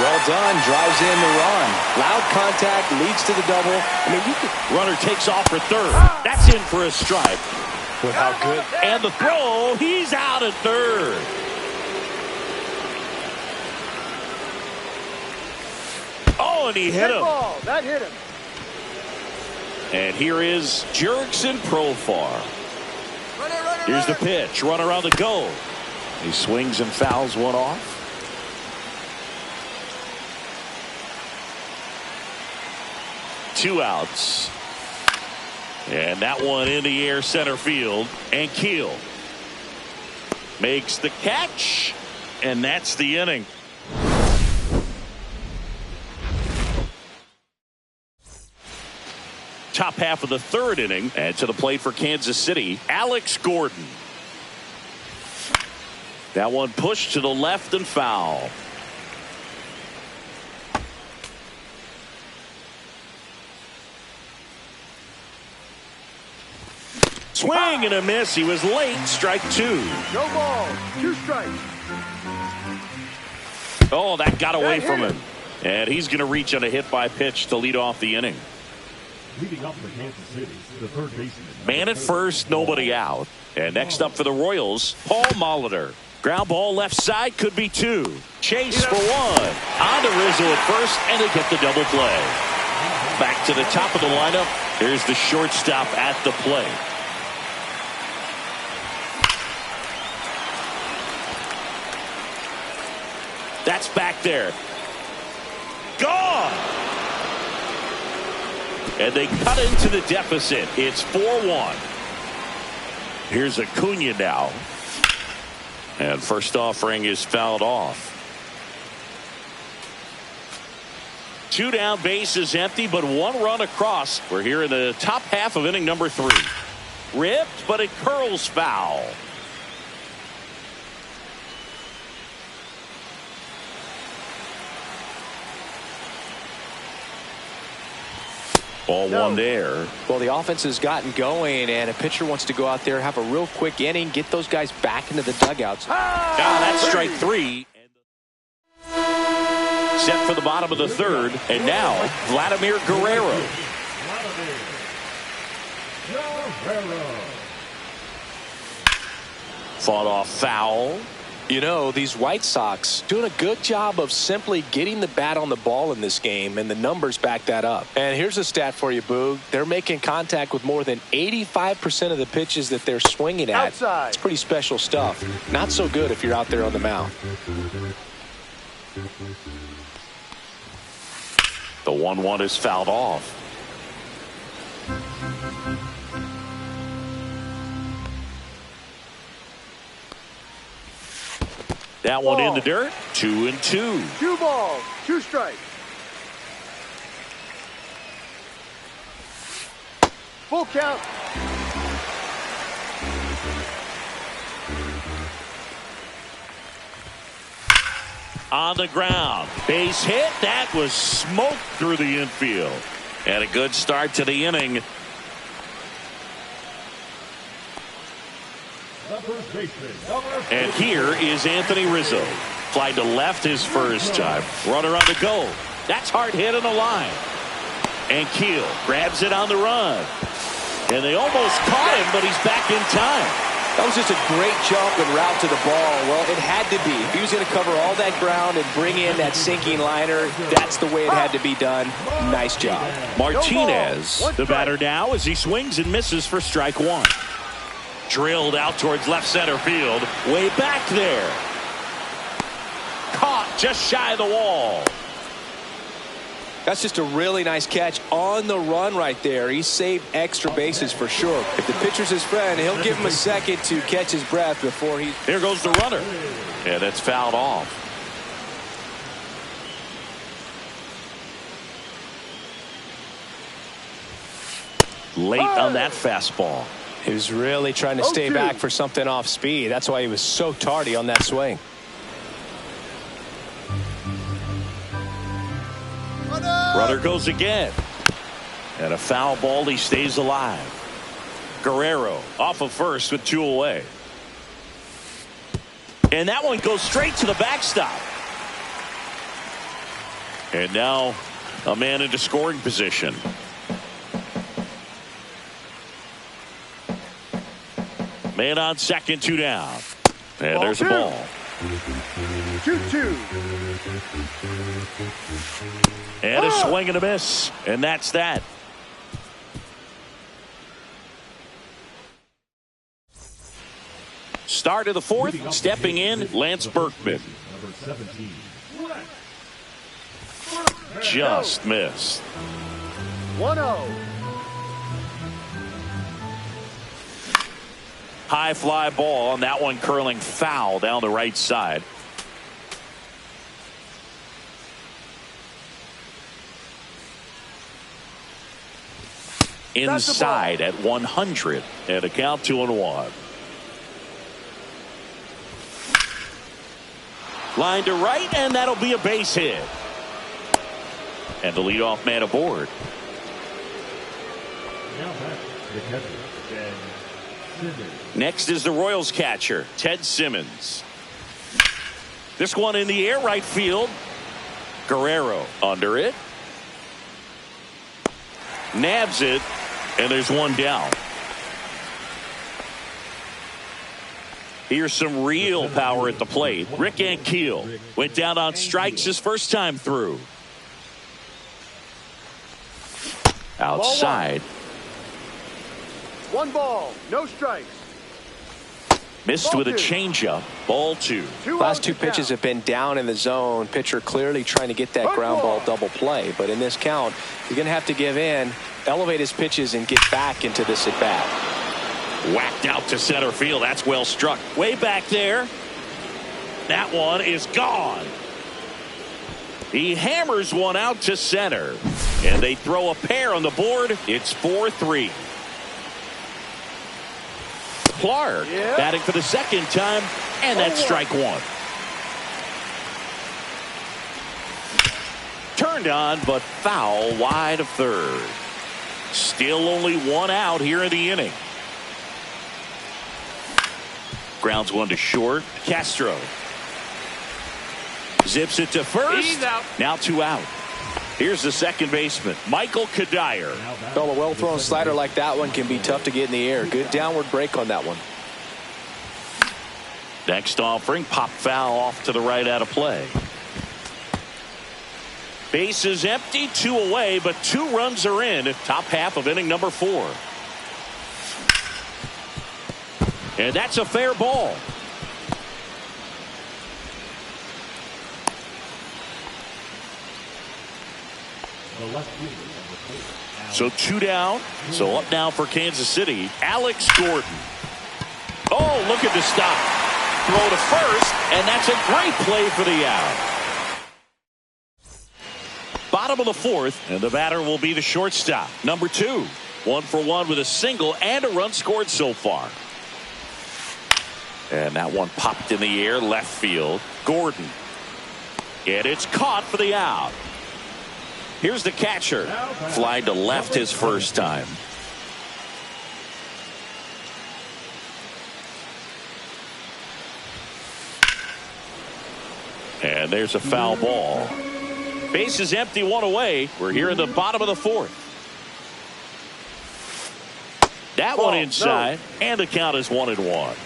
Well done. Drives in the run. Loud contact leads to the double. I mean, you could. Runner takes off for third. That's in for a strike. But how good. And the throw. He's out at third. Oh, and he hit him. Ball. That hit him. And here is Jurickson Profar. Here's the pitch. Runner on the go. He swings and fouls one off. Two outs. And that one in the air center field. And Keel makes the catch. And that's the inning. Top half of the third inning, and to the plate for Kansas City, Alex Gordon. That one pushed to the left and foul. Swing and a miss. He was late. Strike 2. No ball. 2 strikes. Oh, that got away from him. And he's going to reach on a hit by pitch to lead off the inning. Leading up for Kansas City, the third baseman. Man at first, nobody out. And next up for the Royals, Paul Molitor. Ground ball left side, could be 2. Chase for 1. On to Rizzo at first, and they get the double play. Back to the top of the lineup. Here's the shortstop at the plate. That's back there. Gone! And they cut into the deficit. It's 4-1. Here's Acuna now. And first offering is fouled off. 2 down, bases empty, but 1 run across. We're here in the top half of inning number 3. Ripped, but it curls foul. Ball 1 there. Well, the offense has gotten going, and a pitcher wants to go out there, have a real quick inning, get those guys back into the dugouts. That's strike 3. Set for the bottom of the third, and now Vladimir Guerrero. Fought off foul. You know, these White Sox doing a good job of simply getting the bat on the ball in this game, and the numbers back that up. And here's a stat for you, Boog. They're making contact with more than 85% of the pitches that they're swinging at. Outside. It's pretty special stuff. Not so good if you're out there on the mound. The 1-1 is fouled off. That one in the dirt. 2-2. 2 balls, 2 strikes. Full count. On the ground. Base hit. That was smoked through the infield. And a good start to the inning. And here is Anthony Rizzo. Fly to left his first time. Runner on the go. That's hard hit on the line. And Keel grabs it on the run. And they almost caught him, but he's back in time. That was just a great jump and route to the ball. Well, it had to be. If he was going to cover all that ground and bring in that sinking liner, that's the way it had to be done. Nice job. Martinez, the batter now, as he swings and misses for strike 1. Drilled out towards left center field. Way back there. Caught just shy of the wall. That's just a really nice catch on the run right there. He saved extra bases for sure. If the pitcher's his friend, he'll give him a second to catch his breath before he... Here goes the runner. And it's fouled off. Late on that fastball. He was really trying to stay back for something off speed. That's why he was so tardy on that swing. Runner goes again. And a foul ball. He stays alive. Guerrero off of first with 2 away. And that one goes straight to the backstop. And now a man into scoring position. Man on second, 2 down. And there's a ball. 2-2. And a swing and a miss. And that's that. Start of the 4th. Stepping in, Lance Berkman. Just missed. 1-0. High fly ball on that one, curling foul down the right side. Inside at 100 and a count 2-1. Line to right, and that'll be a base hit. And the leadoff man aboard. Next is the Royals catcher, Ted Simmons. This one in the air, right field. Guerrero under it. Nabs it, and there's one down. Here's some real power at the plate. Rick Ankiel went down on strikes his first time through. Outside. 1 ball, no strikes. Missed with a changeup. Ball 2. Last 2 pitches have been down in the zone. Pitcher clearly trying to get that ground ball double play. But in this count, you're going to have to give in, elevate his pitches, and get back into this at bat. Whacked out to center field. That's well struck. Way back there. That one is gone. He hammers one out to center. And they throw a pair on the board. It's 4-3. Clark batting for the second time, and that's strike 1. Turned on, but foul wide of third. Still only 1 out here in the inning. Grounds one to short. Castro zips it to first. Now 2 out. Here's the second baseman, Michael Kadire. Well, a well-thrown slider like that one can be tough to get in the air. Good downward break on that one. Next offering, pop foul off to the right out of play. Base is empty, 2 away, but 2 runs are in. Top half of inning number 4. And that's a fair ball. the left fielder, number 4. So 2 down. So up now for Kansas City, Alex Gordon. Oh, look at the stop. Throw to first, and that's a great play for the out. Bottom of the 4th, and the batter will be the shortstop, number 2. 1 for 1 with a single and a run scored so far. And that one popped in the air, left field. Gordon. And it's caught for the out. Here's the catcher. Flied to left his first time. And there's a foul ball. Base is empty, 1 away. We're here in the bottom of the 4th. That one inside, and the count is 1-1.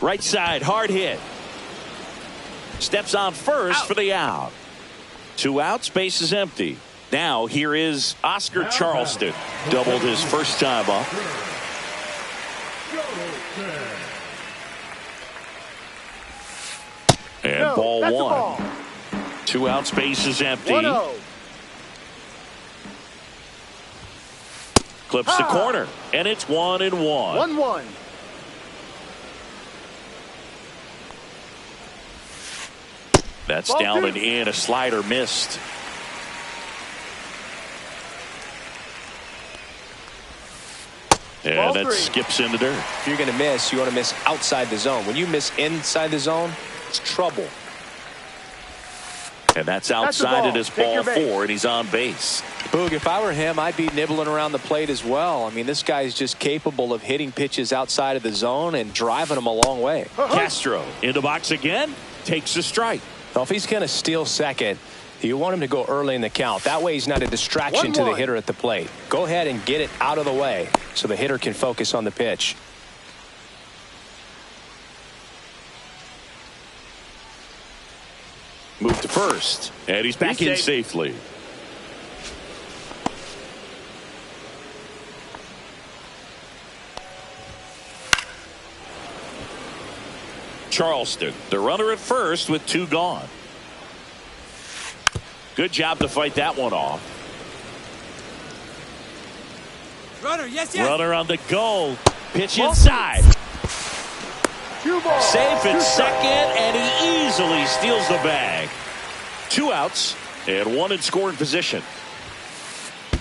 Right side, hard hit. Steps on first for the out. 2 outs, base is empty. Now here is Oscar Charleston. Doubled his first time up. And ball 1. 2 outs, base is empty. 1-0. Clips the corner, and it's 1-1. 1-1. That's down and in. A slider missed. And that skips in the dirt. If you're going to miss, you want to miss outside the zone. When you miss inside the zone, it's trouble. And that's outside. It is ball 4, and he's on base. Boog, if I were him, I'd be nibbling around the plate as well. I mean, this guy's just capable of hitting pitches outside of the zone and driving them a long way. Castro in the box again. Takes a strike. Well, if he's going to steal second, you want him to go early in the count. That way he's not a distraction to the hitter at the plate. Go ahead and get it out of the way so the hitter can focus on the pitch. Move to first, and he's back in safely. Charleston, the runner at first with 2 gone. Good job to fight that one off. Runner, yes. Runner on the goal. Pitch inside. Safe at second, and he easily steals the bag. 2 outs, and 1 in scoring position.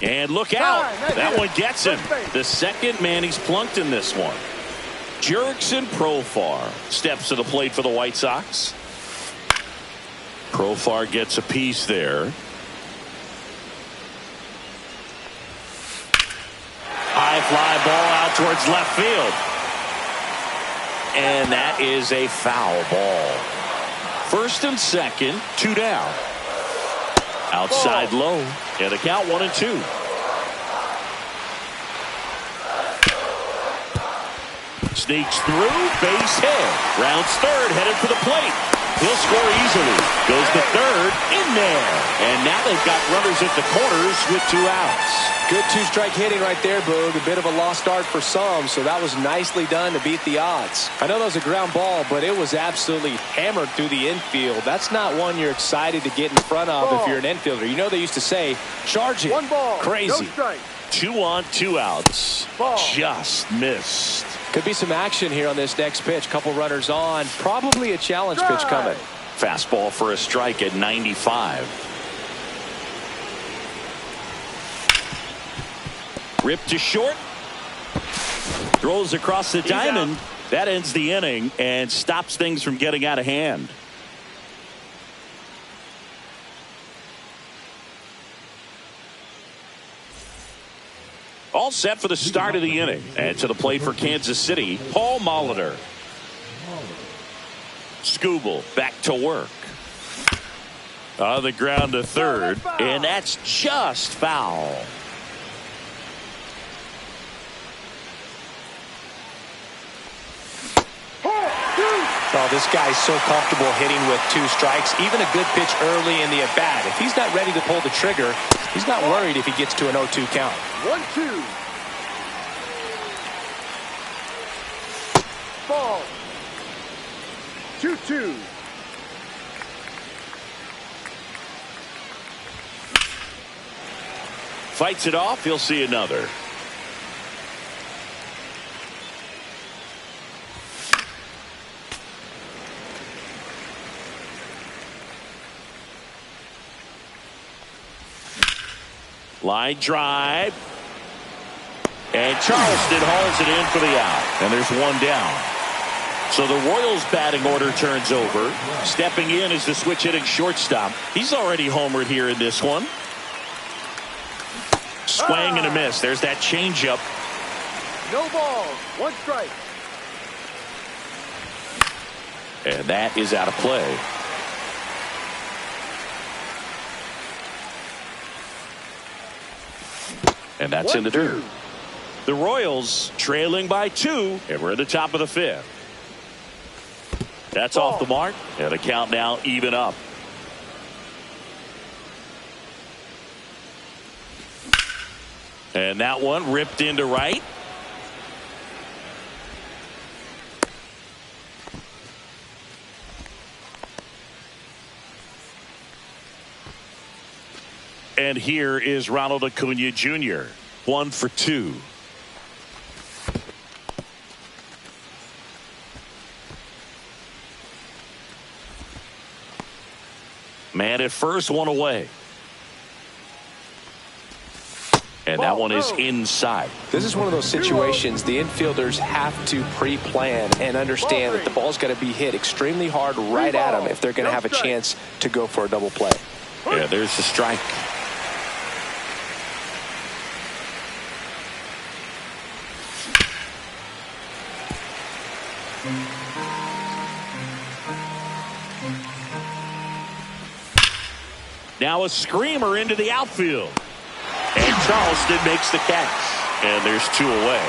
And look out. That one gets him. The second man he's plunked in this one. Jurickson Profar steps to the plate for the White Sox. Profar gets a piece there. High fly ball out towards left field. And that is a foul ball. First and second, 2 down. Outside low. And the count 1-2. Sneaks through, base hit. Rounds third, headed for the plate. He'll score easily. Goes to third, in there. And now they've got runners at the corners with 2 outs. Good 2-strike hitting right there, Boog. A bit of a lost art for some, so that was nicely done to beat the odds. I know that was a ground ball, but it was absolutely hammered through the infield. That's not one you're excited to get in front of if you're an infielder. You know they used to say, charge it. 1 ball. Crazy. No strike. 2 on, 2 outs. Just missed. Could be some action here on this next pitch. Couple runners on. Probably a challenge pitch coming. Fastball for a strike at 95. Ripped to short. Throws across the diamond. That ends the inning and stops things from getting out of hand. All set for the start of the inning. And to the plate for Kansas City, Paul Molitor. Skubal back to work. On the ground to third. And that's just foul. Oh, this guy's so comfortable hitting with 2 strikes. Even a good pitch early in the at-bat. If he's not ready to pull the trigger, he's not worried if he gets to an 0-2 count. 1-2. Ball. 2-2. Fights it off. He'll see another. Line drive. And Charleston hauls it in for the out. And there's one down. So the Royals batting order turns over. Stepping in is the switch hitting shortstop. He's already homered here in this one. Swing and a miss. There's that changeup. No balls. One strike. And that is out of play. And that's in the dirt. The Royals trailing by 2, and we're at the top of the 5th. That's off the mark, and the count now even up. And that one ripped into right. And here is Ronald Acuna Jr. 1 for 2. Man at first, one away. And that one is inside. This is one of those situations the infielders have to pre-plan and understand that the ball's got to be hit extremely hard right at them if they're going to have a chance to go for a double play. Yeah, there's the strike. Now a screamer into the outfield. And Charleston makes the catch. And there's 2 away.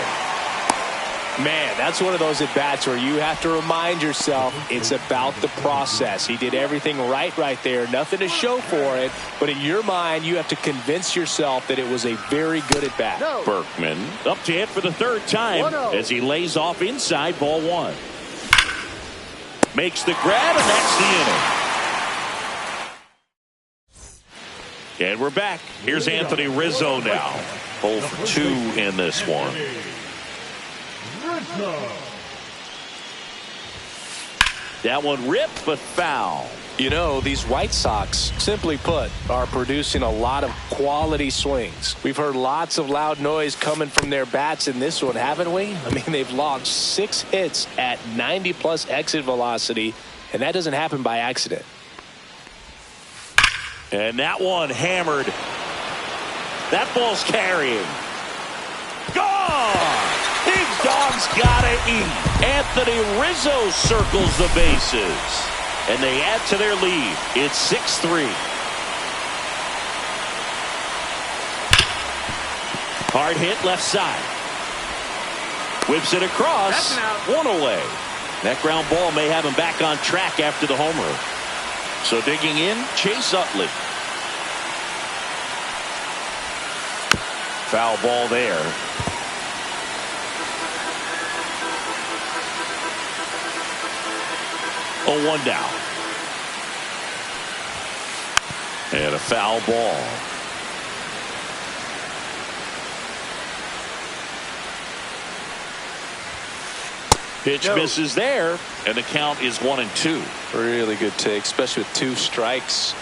Man, that's one of those at-bats where you have to remind yourself it's about the process. He did everything right there. Nothing to show for it. But in your mind, you have to convince yourself that it was a very good at-bat. Berkman up to hit for the 3rd time as he lays off inside ball 1. Makes the grab, and that's the inning. And we're back. Here's Anthony Rizzo now. 0 for 2 in this one. That one ripped, but foul. You know, these White Sox, simply put, are producing a lot of quality swings. We've heard lots of loud noise coming from their bats in this one, haven't we? I mean, they've launched 6 hits at 90-plus exit velocity, and that doesn't happen by accident. And that one hammered. That ball's carrying. Gone! Big Dog's gotta eat. Anthony Rizzo circles the bases. And they add to their lead. It's 6-3. Hard hit left side. Whips it across. 1 away. That ground ball may have him back on track after the homer. So digging in, Chase Utley. Foul ball there. 0-1 down. And a foul ball. Pitch misses there, and the count is 1-2. Really good take, especially with 2 strikes.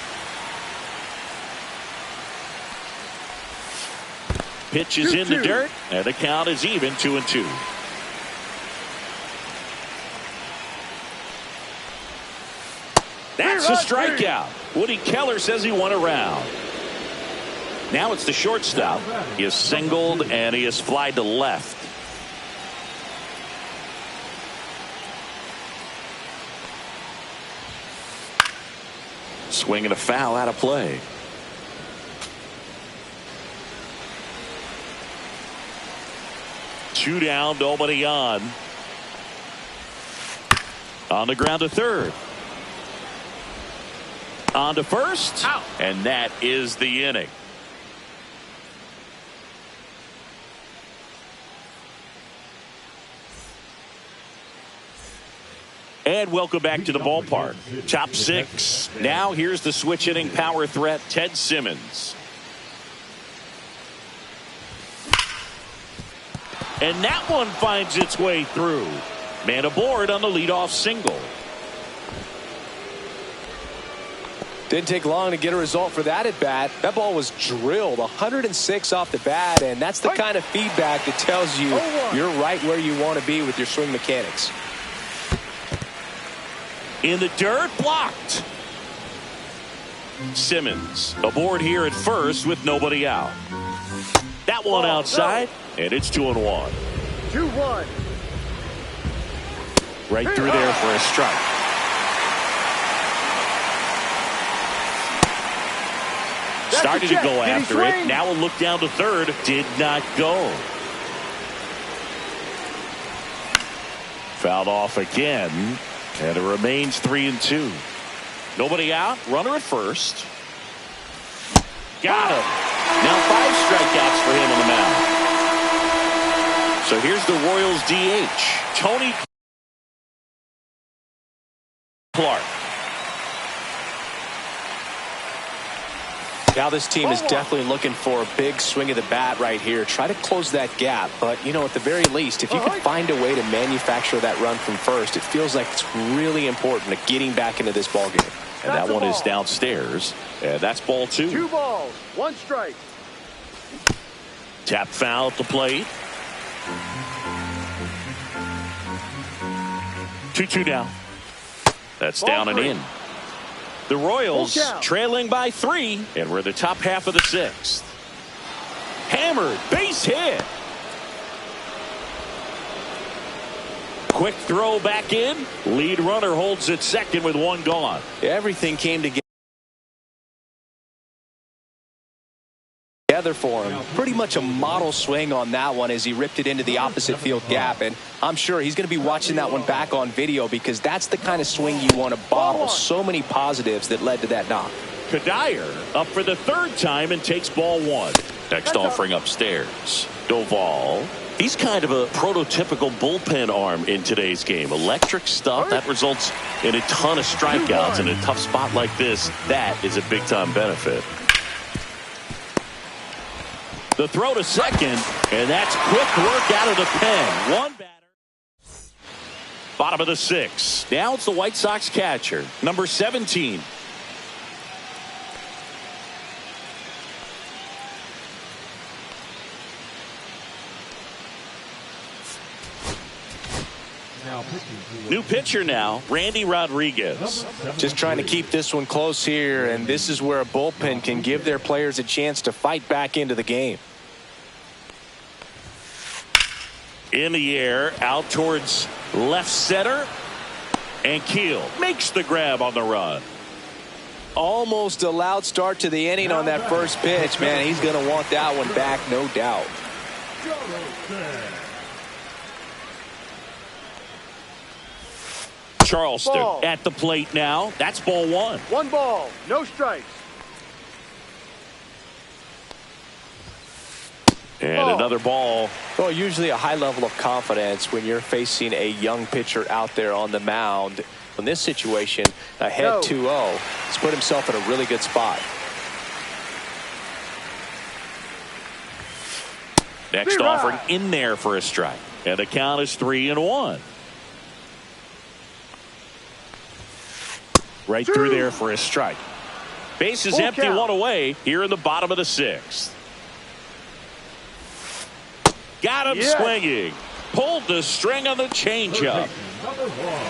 Pitch is in the dirt, and the count is even 2-2. That's a strikeout. Woody Keller says he won a round. Now it's the shortstop. He is singled, and he is flied to left. Swing and a foul out of play. Two down, nobody on. On the ground to third. On to first. Out. And that is the inning. And welcome back to the ballpark. Top six. Now here's the switch hitting power threat, Ted Simmons. And that one finds its way through. Man aboard on the leadoff single. Didn't take long to get a result for that at bat. That ball was drilled 106 off the bat, and that's the kind of feedback that tells you you're right where you want to be with your swing mechanics. In the dirt, blocked. Simmons aboard here at first with nobody out. That one outside, and it's 2-1. 2-1. Right through there for a strike. Started to go after it. Now a look down to third. Did not go. Fouled off again. And it remains 3-2. Nobody out. Runner at first. Got him. Now 5 strikeouts for him on the mound. So here's the Royals DH, Tony Clark. Now this team is definitely looking for a big swing of the bat right here. Try to close that gap. But, you know, at the very least, if you can find a way to manufacture that run from first, it feels like it's really important to getting back into this ballgame. And that one is downstairs. And that's ball 2. 2 balls, 1 strike. Tap foul at the plate. 2-2 now. That's down and in. The Royals trailing by 3, and we're the top half of the 6th. Hammered, base hit. Quick throw back in. Lead runner holds at second with 1 gone. Everything came together for him. Pretty much a model swing on that one as he ripped it into the opposite field gap, and I'm sure he's going to be watching that one back on video because that's the kind of swing you want to bottle. So many positives that led to that knock. Kadire up for the 3rd time and takes ball 1. Next offering upstairs. Doval. He's kind of a prototypical bullpen arm in today's game. Electric stuff that results in a ton of strikeouts in a tough spot like this. That is a big time benefit. The throw to second, and that's quick work out of the pen. 1 batter. Bottom of the 6th. Now it's the White Sox catcher, number 17. New pitcher now, Randy Rodriguez. Just trying to keep this one close here, and this is where a bullpen can give their players a chance to fight back into the game. In the air, out towards left center, and Keel makes the grab on the run. Almost a loud start to the inning on that first pitch. Man, he's going to want that one back, no doubt. Charleston at the plate now. That's ball 1. 1 ball, no strikes. And another ball. Well, usually a high level of confidence when you're facing a young pitcher out there on the mound. In this situation, ahead 2-0, he's put himself in a really good spot. Next offering in there for a strike. And the count is 3-1. Right through there for a strike. Base is empty, 1 away here in the bottom of the 6th. Got him swinging. Pulled the string on the changeup.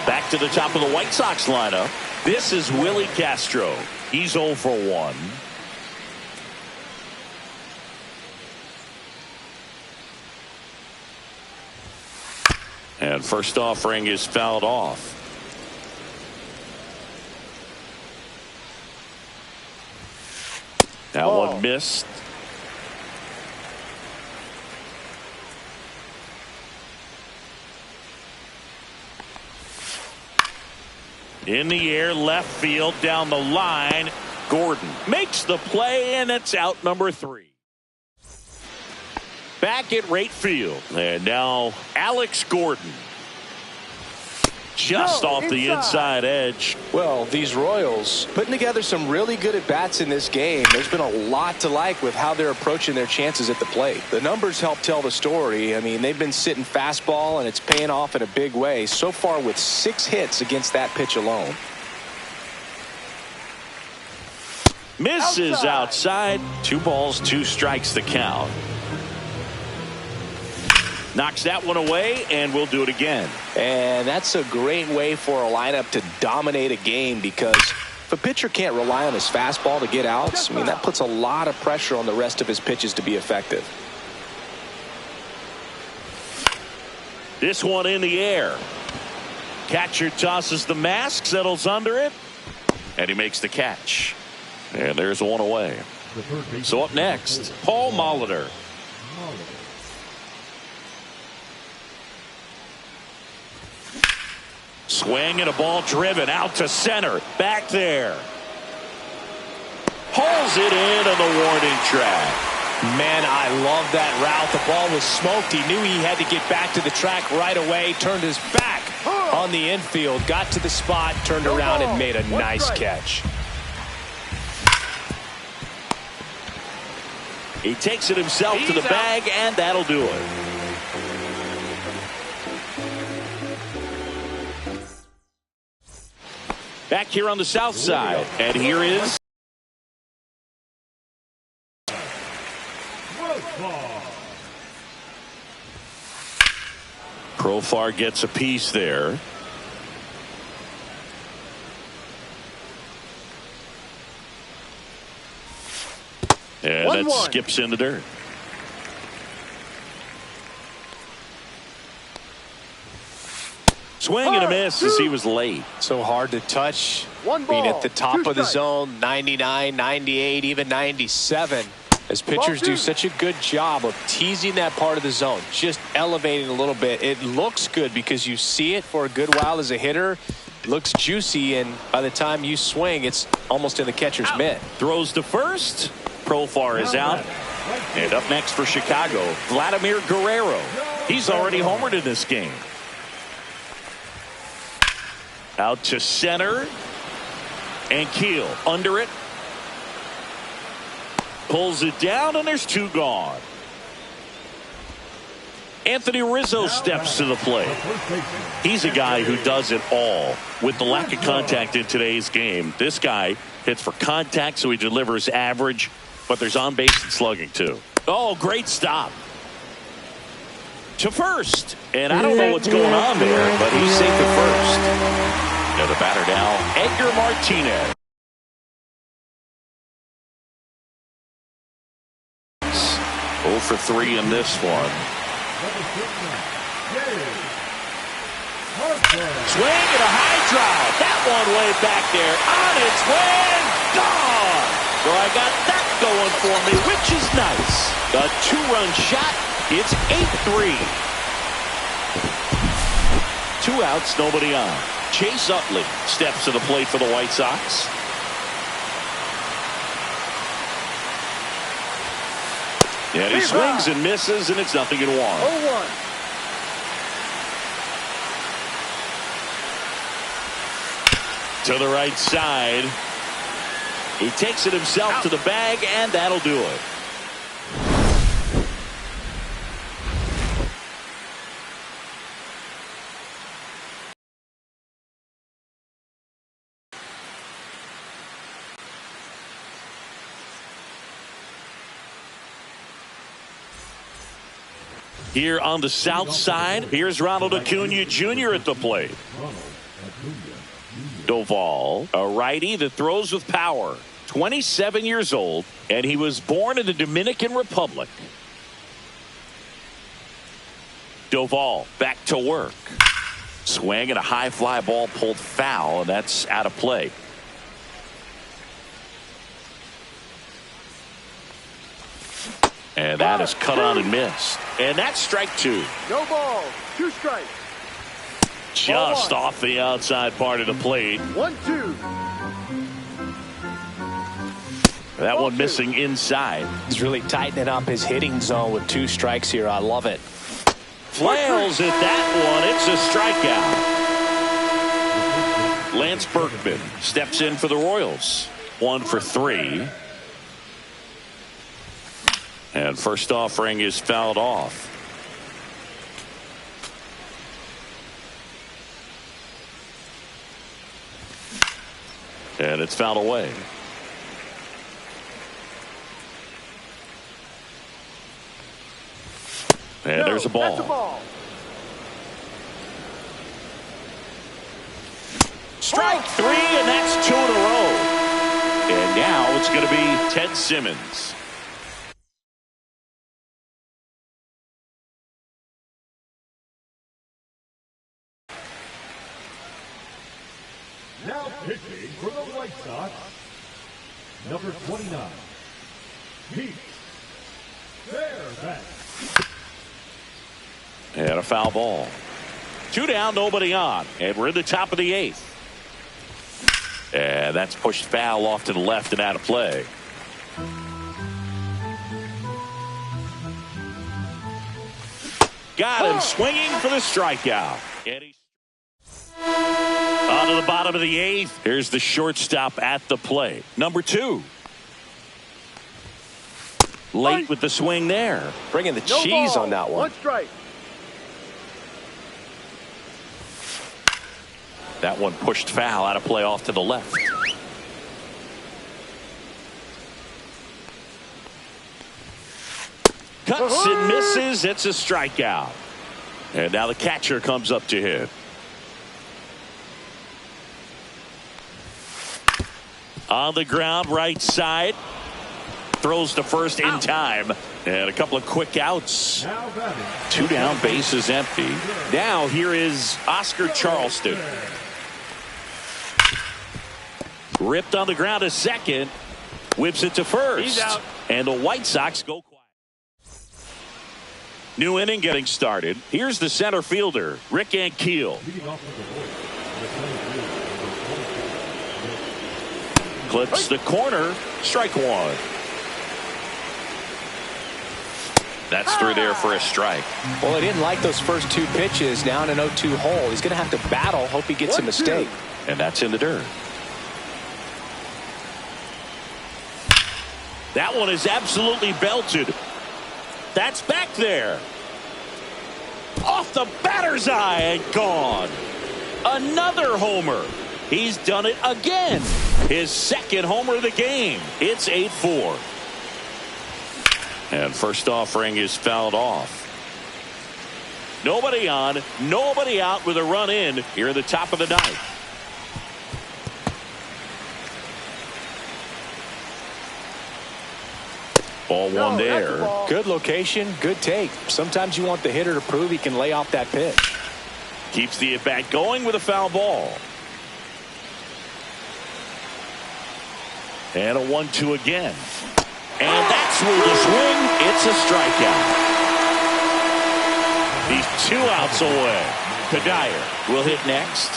Back to the top of the White Sox lineup. This is Willie Castro. He's 0 for 1. And first offering is fouled off. That one missed. In the air, left field, down the line. Gordon makes the play, and it's out number 3. Back at right field. And now Alex Gordon. Just off the inside edge. Well, these Royals putting together some really good at-bats in this game. There's been a lot to like with how they're approaching their chances at the plate. The numbers help tell the story. I mean, they've been sitting fastball, and it's paying off in a big way so far with 6 hits against that pitch alone. Misses outside. 2 balls, 2 strikes the count. Knocks that one away, and we'll do it again. And that's a great way for a lineup to dominate a game, because if a pitcher can't rely on his fastball to get outs, I mean, that puts a lot of pressure on the rest of his pitches to be effective. This one in the air. Catcher tosses the mask, settles under it, and he makes the catch. And there's one away. So up next, Paul Molitor. Swing and a ball driven out to center. Back there. Hauls it in on the warning track. Man, I love that route. The ball was smoked. He knew he had to get back to the track right away. Turned his back on the infield. Got to the spot, turned around, and made a nice catch. He takes it himself to the bag, and that'll do it. Back here on the south side, and here is Profar gets a piece there. And that skips in the dirt. Swing and a miss as he was late. So hard to touch. Being at the top of the zone, 99, 98, even 97. As pitchers do such a good job of teasing that part of the zone, just elevating a little bit. It looks good because you see it for a good while as a hitter. It looks juicy, and by the time you swing, it's almost in the catcher's mitt. Throws to first. Profar is out. And up next for Chicago, Vladimir Guerrero. He's already homered in this game. Out to center. And Keel under it. Pulls it down, and there's 2 gone. Anthony Rizzo steps to the plate. He's a guy who does it all. With the lack of contact in today's game, this guy hits for contact, so he delivers average, but there's on base and slugging too. Oh, great stop. To first. And I don't know what's going on there, but he's safe at first. Now the batter now, Edgar Martinez. 0 for 3 in this one. Swing and a high drive. That one way back there. On its way and gone. So I got that going for me, which is nice. A 2-run shot. It's 8-3. 2 outs, nobody on. Chase Utley steps to the plate for the White Sox. And he swings and misses, and it's 0-1. 0-1. To the right side. He takes it himself to the bag, and that'll do it. Here on the south side, here's Ronald Acuna Jr. at the plate. Doval, a righty that throws with power. 27 years old, and he was born in the Dominican Republic. Doval back to work. Swing and a high fly ball pulled foul, and that's out of play. And that is cut on and missed. And that's strike 2. No ball. 2 strikes. Just off the outside part of the plate. 1-2. That one missing inside. He's really tightening up his hitting zone with 2 strikes here. I love it. Flails at that one. It's a strikeout. Lance Berkman steps in for the Royals. 1 for 3. And first offering is fouled off. And it's fouled away. And there's a ball. That's a ball. Strike 3, and that's 2 in a row. And now it's going to be Ted Simmons. Now pitching for the White Sox, number 29, Pete Fairbanks. And a foul ball. 2 down, nobody on. And we're in the top of the 8th. And that's pushed foul off to the left and out of play. Got him swinging for the strikeout. On to the bottom of the 8th. Here's the shortstop at the plate. Number 2. Late with the swing there. Bringing the No cheese ball. on that one. 1 strike. That one pushed foul out of play off to the left. Cuts and misses. It's a strikeout. And now the catcher comes up to hit. On the ground, right side. Throws to first in time. And a couple of quick outs. 2 down, base is empty. Now here is Oscar Charleston. Ripped on the ground to second. Whips it to first. He's out. And the White Sox go quiet. New inning getting started. Here's the center fielder, Rick Ankiel. Clips the corner. Strike 1. That's through there for a strike. Well, he didn't like those first 2 pitches. Now in an 0-2 hole. He's going to have to battle. Hope he gets a mistake. And that's in the dirt. That one is absolutely belted. That's back there. Off the batter's eye and gone. Another homer. He's done it again. His second homer of the game. It's 8-4. And first offering is fouled off. Nobody on, nobody out with a run in here at the top of the 9th. Ball 1 there. Good location, good take. Sometimes you want the hitter to prove he can lay off that pitch. Keeps the at-bat going with a foul ball. And a 1-2 again. And that's where the swing. It's a strikeout. He's 2 outs away. Kadire will hit next.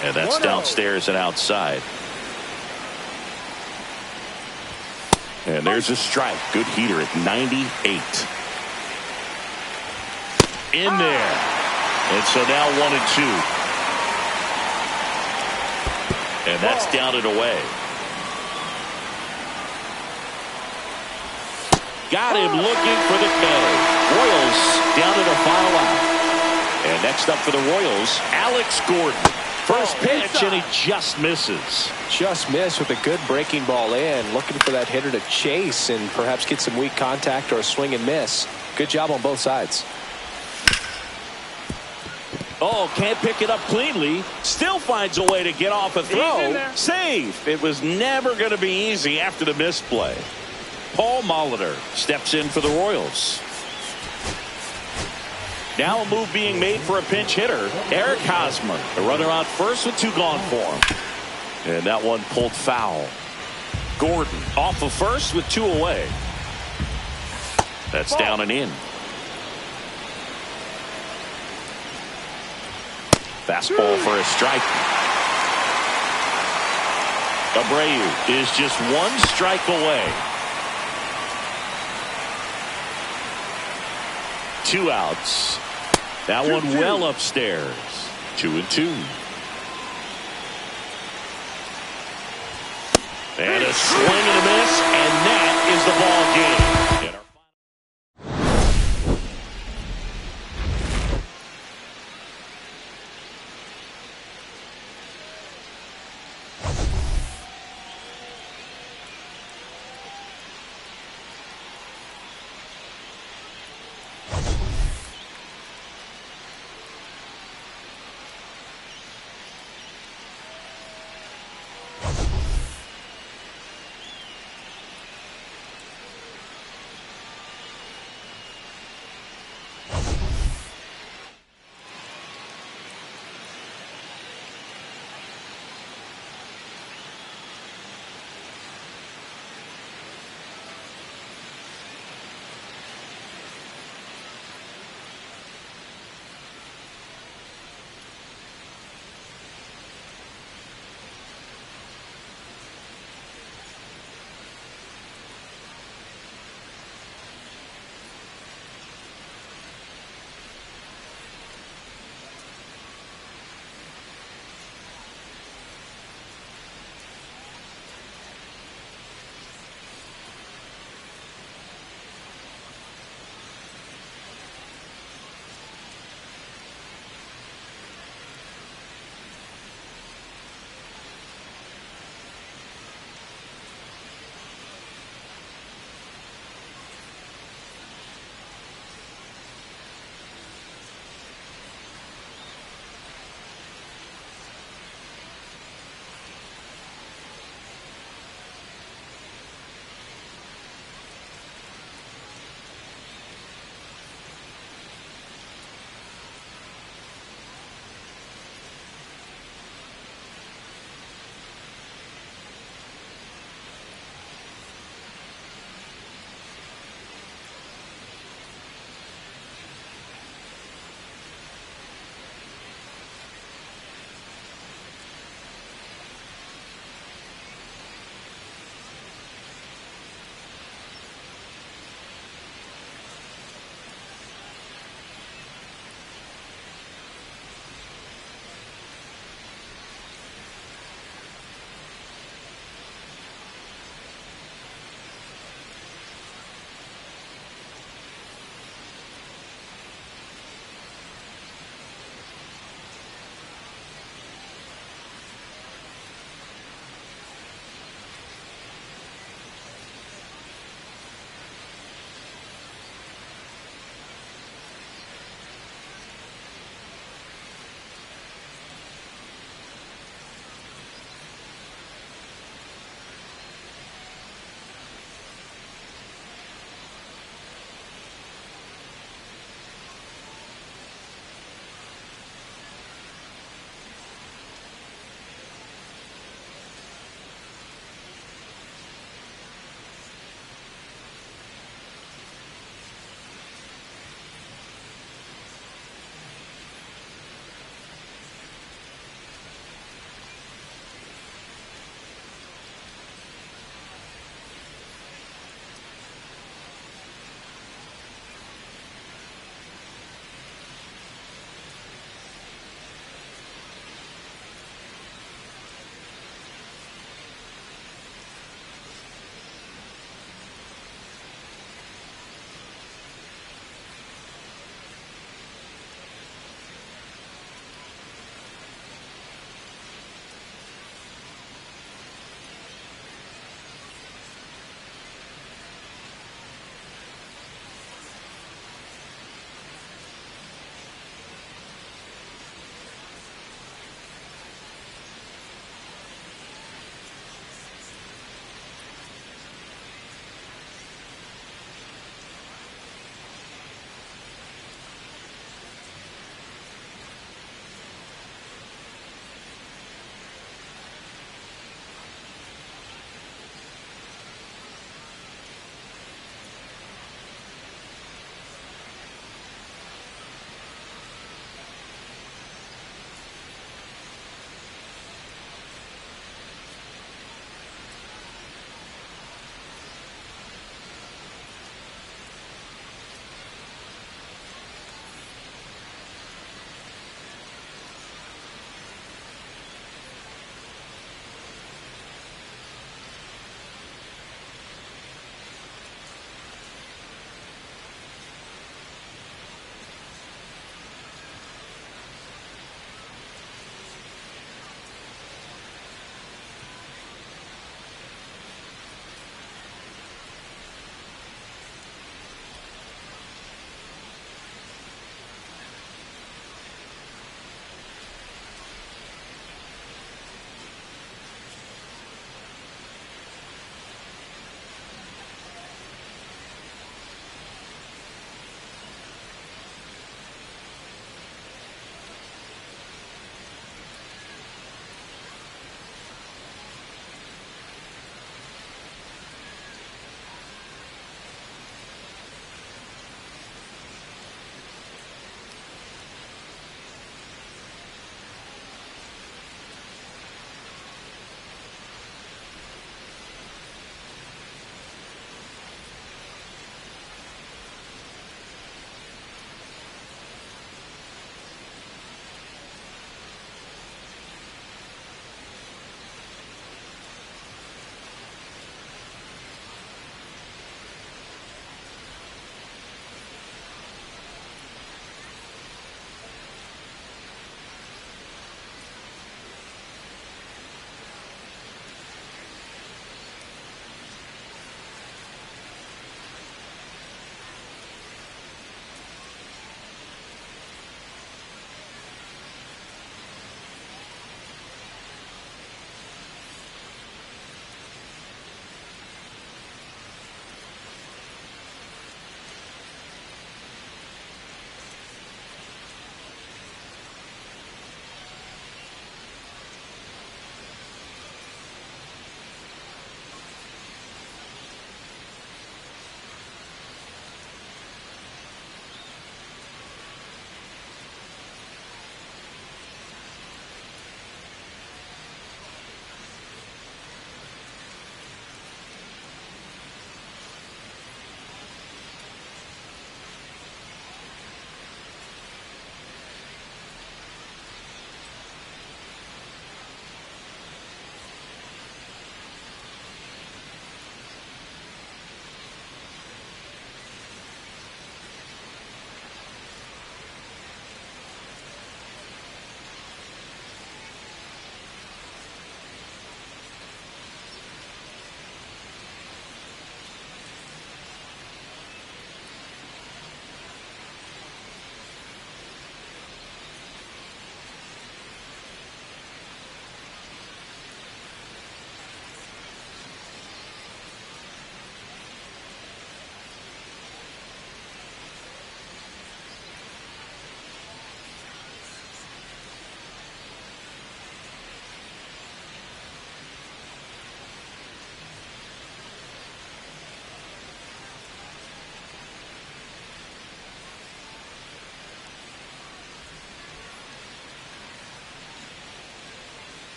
And that's downstairs and outside. And there's a strike. Good heater at 98. In there. And so now 1-2. And that's down and away. Got him looking for the K. Royals down to the final out. And next up for the Royals, Alex Gordon. First pitch, and he just misses. Just missed with a good breaking ball in. Looking for that hitter to chase and perhaps get some weak contact or a swing and miss. Good job on both sides. Oh, can't pick it up cleanly. Still finds a way to get off a throw. Safe. It was never going to be easy after the misplay. Paul Molitor steps in for the Royals. Now a move being made for a pinch hitter, Eric Hosmer. The runner on first with 2 gone for him. And that one pulled foul. Gordon off of first with 2 away. That's down and in. Fastball for a strike. Abreu is just one strike away. 2 outs. That one well upstairs. 2-2. And a swing and a miss, and that is the ball game.